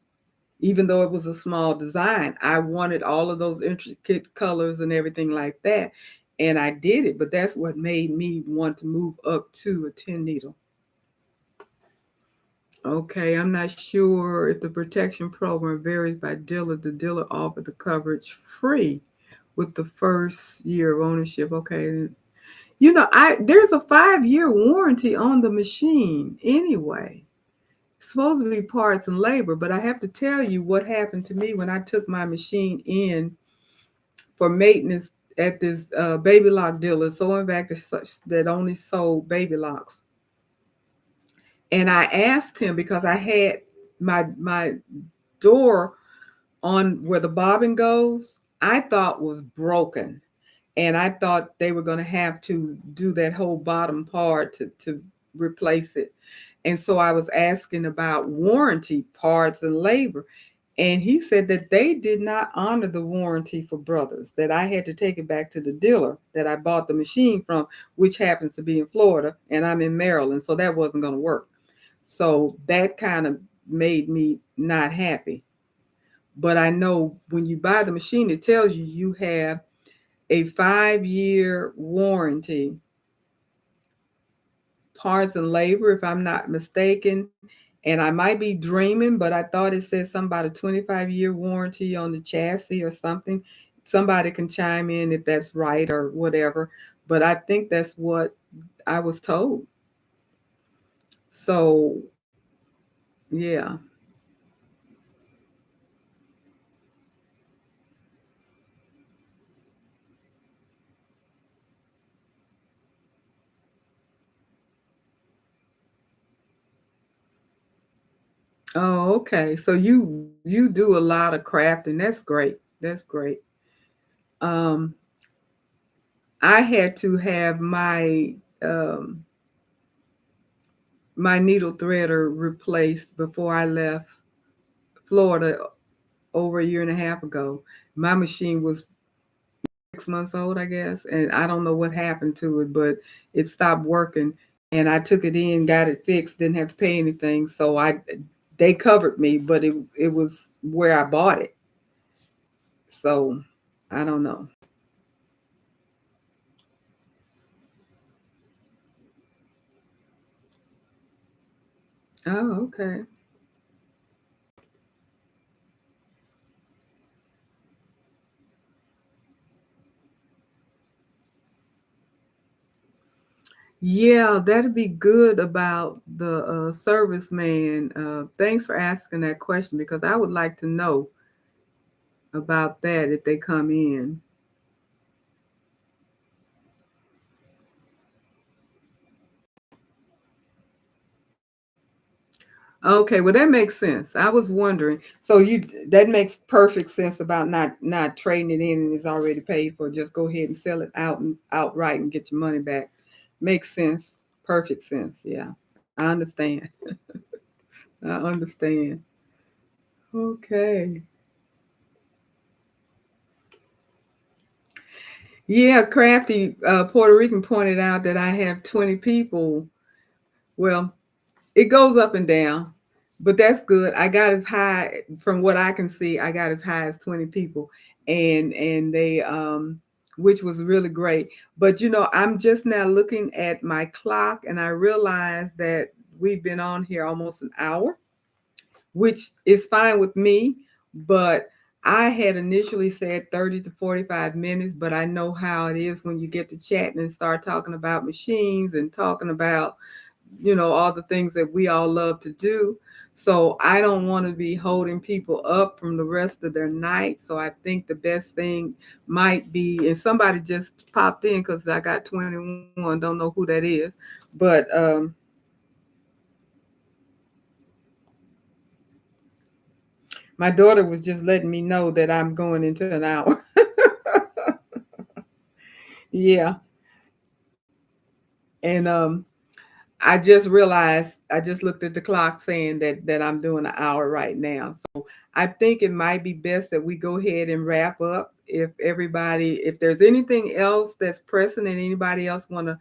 Even though it was a small design, I wanted all of those intricate colors and everything like that. And I did it, but that's what made me want to move up to a 10 needle. Okay, I'm not sure if the protection program varies by dealer. The dealer offered the coverage free with the first year of ownership. Okay. You know, there's a 5-year warranty on the machine anyway. It's supposed to be parts and labor, but I have to tell you what happened to me when I took my machine in for maintenance at this baby lock dealer, sewing back that only sold baby locks. And I asked him because I had my door on where the bobbin goes, I thought was broken. And I thought they were going to have to do that whole bottom part to replace it. And so I was asking about warranty, parts, and labor. And he said that they did not honor the warranty for brothers, that I had to take it back to the dealer that I bought the machine from, which happens to be in Florida, and I'm in Maryland, so that wasn't going to work. So that kind of made me not happy. But I know when you buy the machine, it tells you you have a 5-year warranty, parts and labor, if I'm not mistaken. And I might be dreaming, but I thought it said something about a 25-year warranty on the chassis or something. Somebody can chime in if that's right or whatever. But I think that's what I was told. So, yeah. Oh, okay. So you do a lot of crafting. That's great. That's great. Um, I had to have um, my needle threader replaced before I left Florida over a year and a half ago. My machine was 6 months old, I guess, and I don't know what happened to it, but it stopped working. And I took it in, got it fixed, didn't have to pay anything. So they covered me, but it was where I bought it. So I don't know. Oh, okay. Yeah, that'd be good about the serviceman. Thanks for asking that question because I would like to know about that if they come in. Okay, well that makes sense. I was wondering. So you that makes perfect sense about not trading it in and it's already paid for. Just go ahead and sell it out and outright and get your money back. Makes sense. Perfect sense. Yeah. I understand. I understand. Okay. Yeah, Crafty Puerto Rican pointed out that I have 20 people. Well, it goes up and down, but that's good. I got as high from what I can see, I got as high as 20 people and they which was really great. But I'm just now looking at my clock and I realized that we've been on here almost an hour, which is fine with me, but I had initially said 30 to 45 minutes, but I know how it is when you get to chatting and start talking about machines and talking about all the things that we all love to do. So I don't want to be holding people up from the rest of their night. So I think the best thing might be, and somebody just popped in because I got 21, don't know who that is, but my daughter was just letting me know that I'm going into an hour. Yeah. And I just realized I just looked at the clock saying that I'm doing an hour right now. So I think it might be best that we go ahead and wrap up. If there's anything else that's pressing and anybody else wanna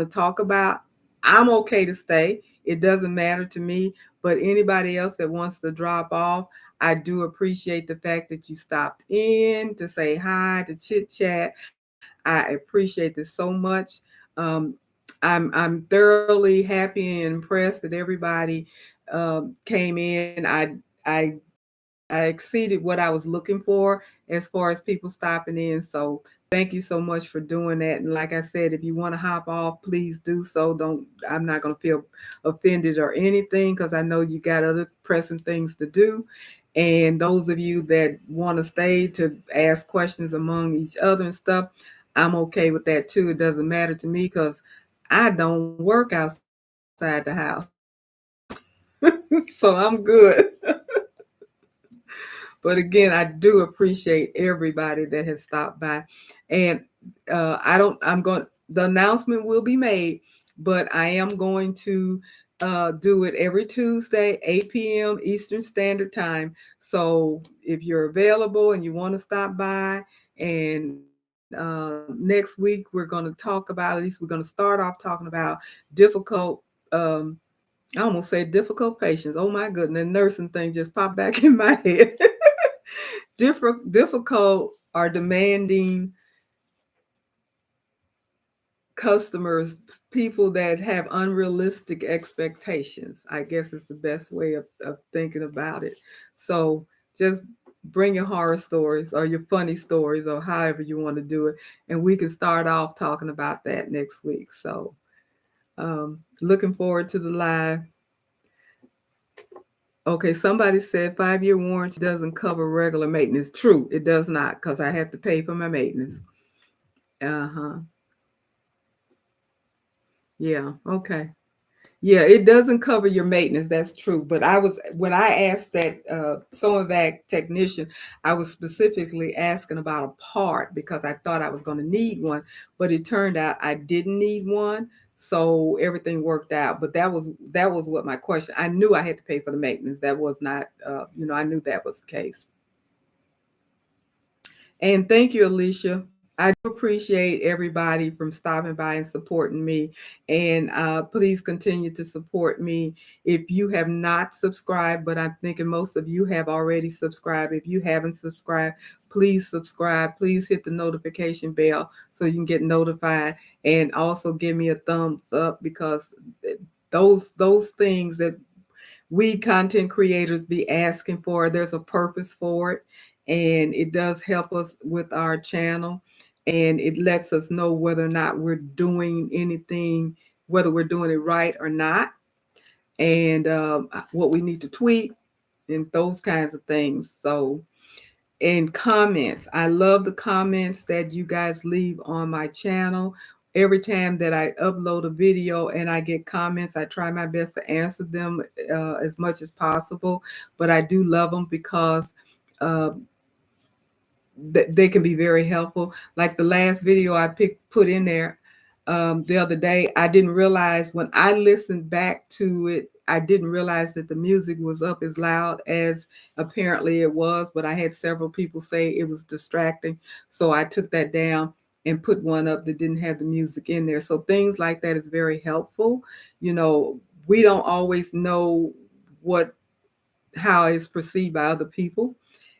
talk about, I'm okay to stay. It doesn't matter to me. But anybody else that wants to drop off, I do appreciate the fact that you stopped in to say hi, to chit chat. I appreciate this so much. Um, I'm thoroughly happy and impressed that everybody came in. I I exceeded what I was looking for as far as people stopping in. So thank you so much for doing that. And like I said, if you want to hop off, please do so. Don't I'm not going to feel offended or anything because I know you got other pressing things to do. And those of you that want to stay to ask questions among each other and stuff, I'm okay with that too. It doesn't matter to me because I don't work outside the house. So I'm good. But again, I do appreciate everybody that has stopped by. And I don't, I'm going, the announcement will be made, but I am going to do it every Tuesday, 8 p.m. Eastern Standard Time. So if you're available and you want to stop by, and next week we're going to talk about, at least we're going to start off talking about difficult, um, I almost say difficult patients. Oh my goodness, the nursing thing just popped back in my head. Difficult or demanding customers, people that have unrealistic expectations, I guess is the best way of thinking about it. So just bring your horror stories or your funny stories or however you want to do it. And we can start off talking about that next week. So looking forward to the live. Okay, somebody said 5-year warranty doesn't cover regular maintenance. True, it does not, because I have to pay for my maintenance. Uh-huh. Yeah, okay. Yeah, it doesn't cover your maintenance. That's true. But when I asked that Sonovac technician, I was specifically asking about a part because I thought I was going to need one, but it turned out I didn't need one. So everything worked out. But that was what my question. I knew I had to pay for the maintenance. That was not, I knew that was the case. And thank you, Alicia. I do appreciate everybody from stopping by and supporting me. And please continue to support me. If you have not subscribed, but I'm thinking most of you have already subscribed. If you haven't subscribed, please subscribe. Please hit the notification bell so you can get notified. And also give me a thumbs up, because those things that we content creators be asking for, there's a purpose for it, and it does help us with our channel, and it lets us know whether or not we're doing anything, whether we're doing it right or not, and what we need to tweak and those kinds of things. So, and comments, I love the comments that you guys leave on my channel. Every time that I upload a video and I get comments, I try my best to answer them as much as possible. But I do love them because uh, they can be very helpful. Like the last video I put in there the other day, I didn't realize when I listened back to it, I didn't realize that the music was up as loud as apparently it was, but I had several people say it was distracting. So I took that down and put one up that didn't have the music in there. So things like that is very helpful. You know, we don't always know how it's perceived by other people.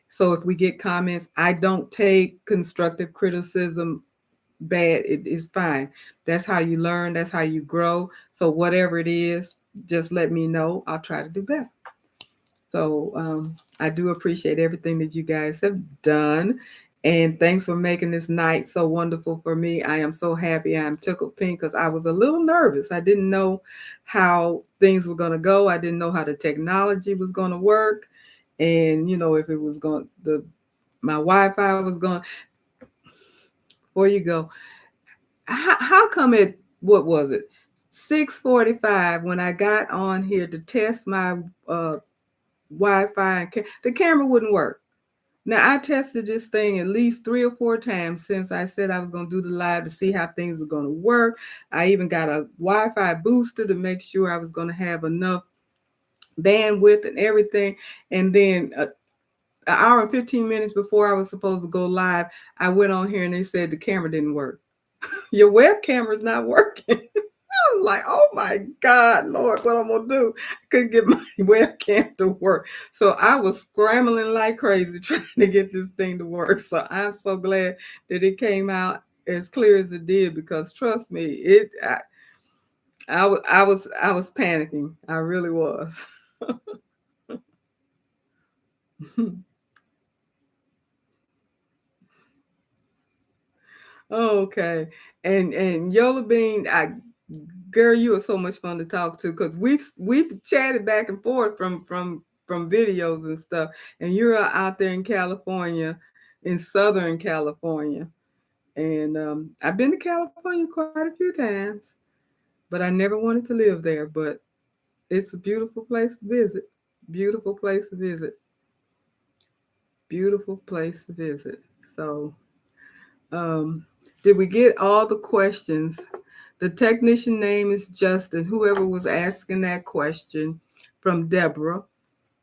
So if we get comments, I don't take constructive criticism bad. It is fine. That's how you learn. That's how you grow. So whatever it is, just let me know. I'll try to do better. So I do appreciate everything that you guys have done. And thanks for making this night so wonderful for me. I am so happy. I'm tickled pink because I was a little nervous. I didn't know how things were going to go. I didn't know how the technology was going to work. And, if it was going, my Wi-Fi was going, before you go, how come what was it? 6:45 when I got on here to test my Wi-Fi, and the camera wouldn't work. Now, I tested this thing at least 3 or 4 times since I said I was going to do the live to see how things were going to work. I even got a Wi-Fi booster to make sure I was going to have enough bandwidth and everything. And then an hour and 15 minutes before I was supposed to go live, I went on here and they said the camera didn't work. Your web camera's not working. I was like, oh my God, Lord, what I'm gonna do? I couldn't get my webcam to work. So I was scrambling like crazy trying to get this thing to work. So I'm so glad that it came out as clear as it did, because trust me, I was panicking. I really was. Okay. And Yola Bean, girl, you are so much fun to talk to, because we've chatted back and forth from videos and stuff. And you're out there in California, in Southern California. And I've been to California quite a few times, but I never wanted to live there. But it's a beautiful place to visit. Beautiful place to visit. Beautiful place to visit. So, um, did we get all the questions The technician name is Justin. Whoever was asking that question from Deborah.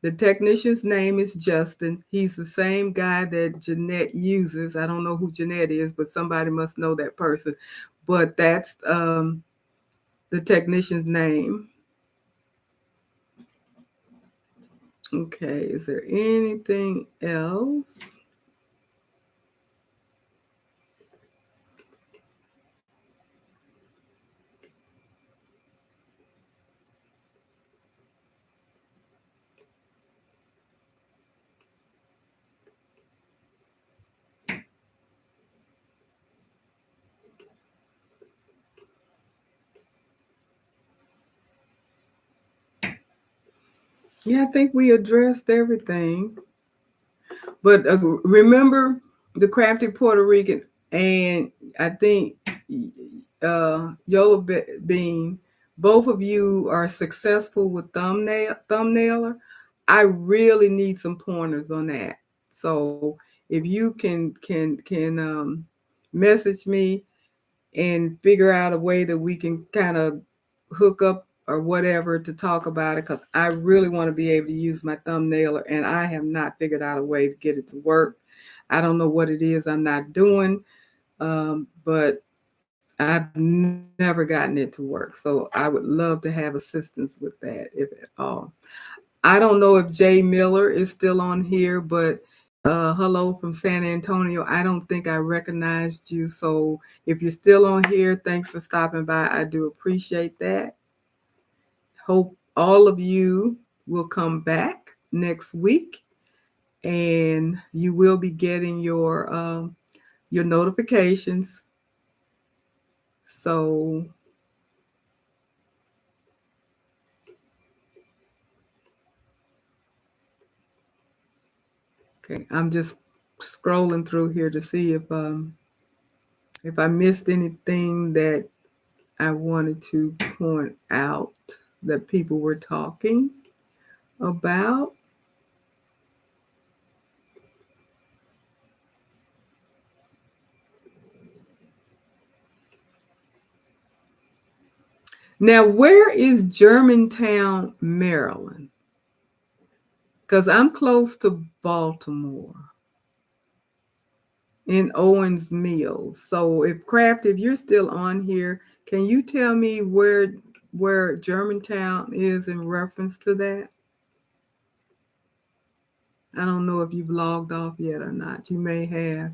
The technician's name is Justin. He's the same guy that Jeanette uses. I don't know who Jeanette is, but somebody must know that person. But that's the technician's name. Okay, is there anything else? Yeah, I think we addressed everything. But remember the crafty Puerto Rican, and I think Yola Bean, both of you are successful with thumbnailer. I really need some pointers on that. So if you can message me and figure out a way that we can kind of hook up or whatever to talk about it, because I really want to be able to use my thumbnailer and I have not figured out a way to get it to work. I don't know what it is I'm not doing, but I've never gotten it to work. So I would love to have assistance with that, if at all. I don't know if Jay Miller is still on here, but hello from San Antonio. I don't think I recognized you. So if you're still on here, thanks for stopping by. I do appreciate that. Hope all of you will come back next week, and you will be getting your notifications. So okay, I'm just scrolling through here to see if I missed anything that I wanted to point out that people were talking about. Now, where is Germantown, Maryland? Because I'm close to Baltimore in Owens Mills. So if Kraft, if you're still on here, can you tell me where Germantown is in reference to that? I don't know if you've logged off yet or not. You may have.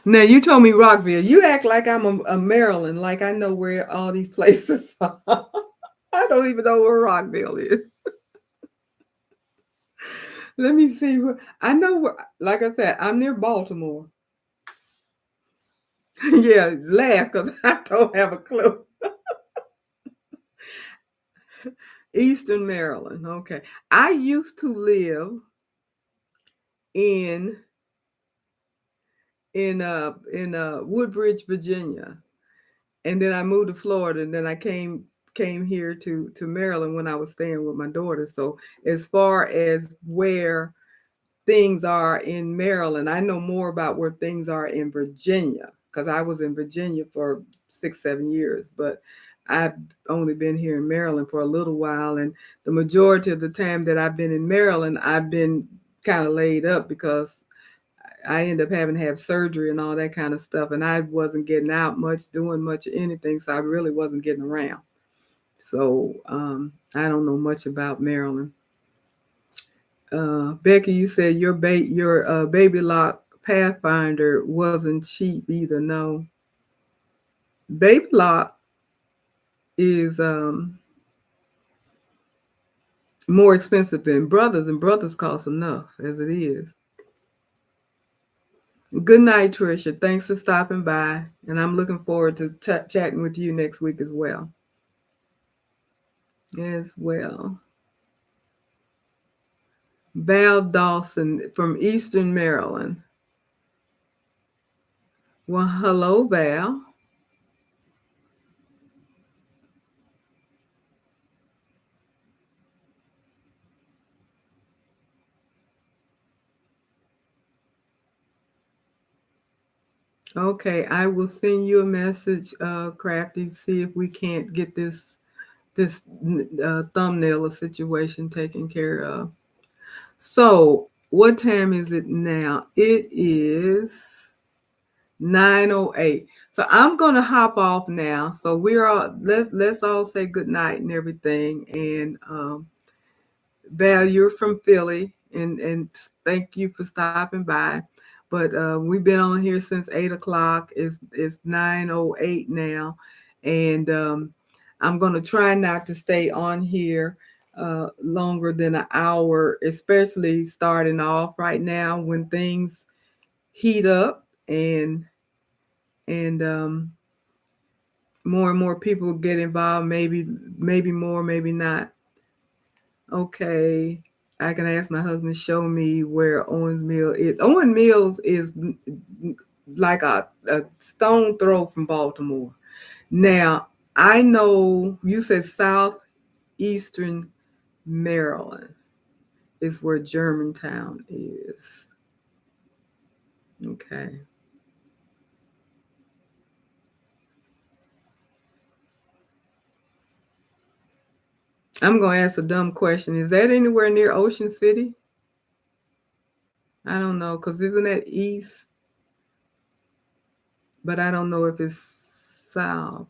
Now you told me Rockville. You act like I'm a Maryland, like I know where all these places are. I don't even know where Rockville is. Let me see. I know where. Like I said, I'm near Baltimore. Yeah, laugh because I don't have a clue. Eastern Maryland. Okay, I used to live in in Woodbridge, Virginia, and then I moved to Florida, and then I came here to Maryland when I was staying with my daughter. So as far as where things are in Maryland, I know more about where things are in Virginia because I was in Virginia for 6, 7 years, but I've only been here in Maryland for a little while, and the majority of the time that I've been in Maryland, I've been kind of laid up because I ended up having to have surgery and all that kind of stuff. And I wasn't getting out much, doing much of anything. So I really wasn't getting around. So I don't know much about Maryland. Becky, you said your baby lock Pathfinder wasn't cheap either. No, baby lock is more expensive than brothers, and brothers cost enough as it is. Good night, Tricia. Thanks for stopping by, and I'm looking forward to chatting with you next week as well. As well. Val Dawson from Eastern Maryland. Well, hello, Val. Okay, I will send you a message, Crafty, see if we can't get this thumbnail situation taken care of. So, what time is it now? It is 9:08. So I'm gonna hop off now. So we're all let's all say good night and everything. And Val, you're from Philly, and thank you for stopping by. But we've been on here since 8 o'clock. It's 9:08 now, and I'm gonna try not to stay on here longer than an hour, especially starting off right now when things heat up and more and more people get involved. Maybe more, maybe not. Okay, I can ask my husband to show me where Owens Mill is. Owens Mills is like a stone throw from Baltimore. Now, I know you said southeastern Maryland is where Germantown is. Okay. I'm going to ask a dumb question. Is that anywhere near Ocean City? I don't know, because isn't that east? But I don't know if it's south.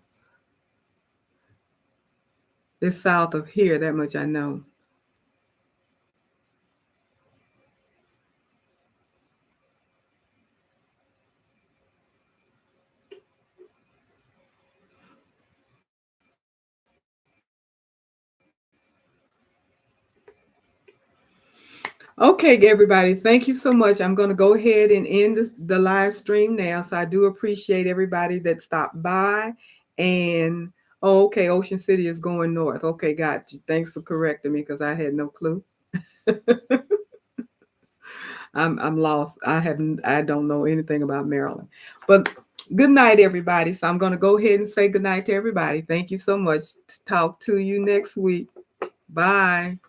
It's south of here, that much I know. Okay, everybody, thank you so much. I'm going to go ahead and end the live stream now. So I do appreciate everybody that stopped by. And oh, okay, Ocean City is going north. Okay, got you. Thanks for correcting me because I had no clue. I'm lost. I don't know anything about Maryland. But good night, everybody. So I'm going to go ahead and say good night to everybody. Thank you so much. Talk to you next week. Bye.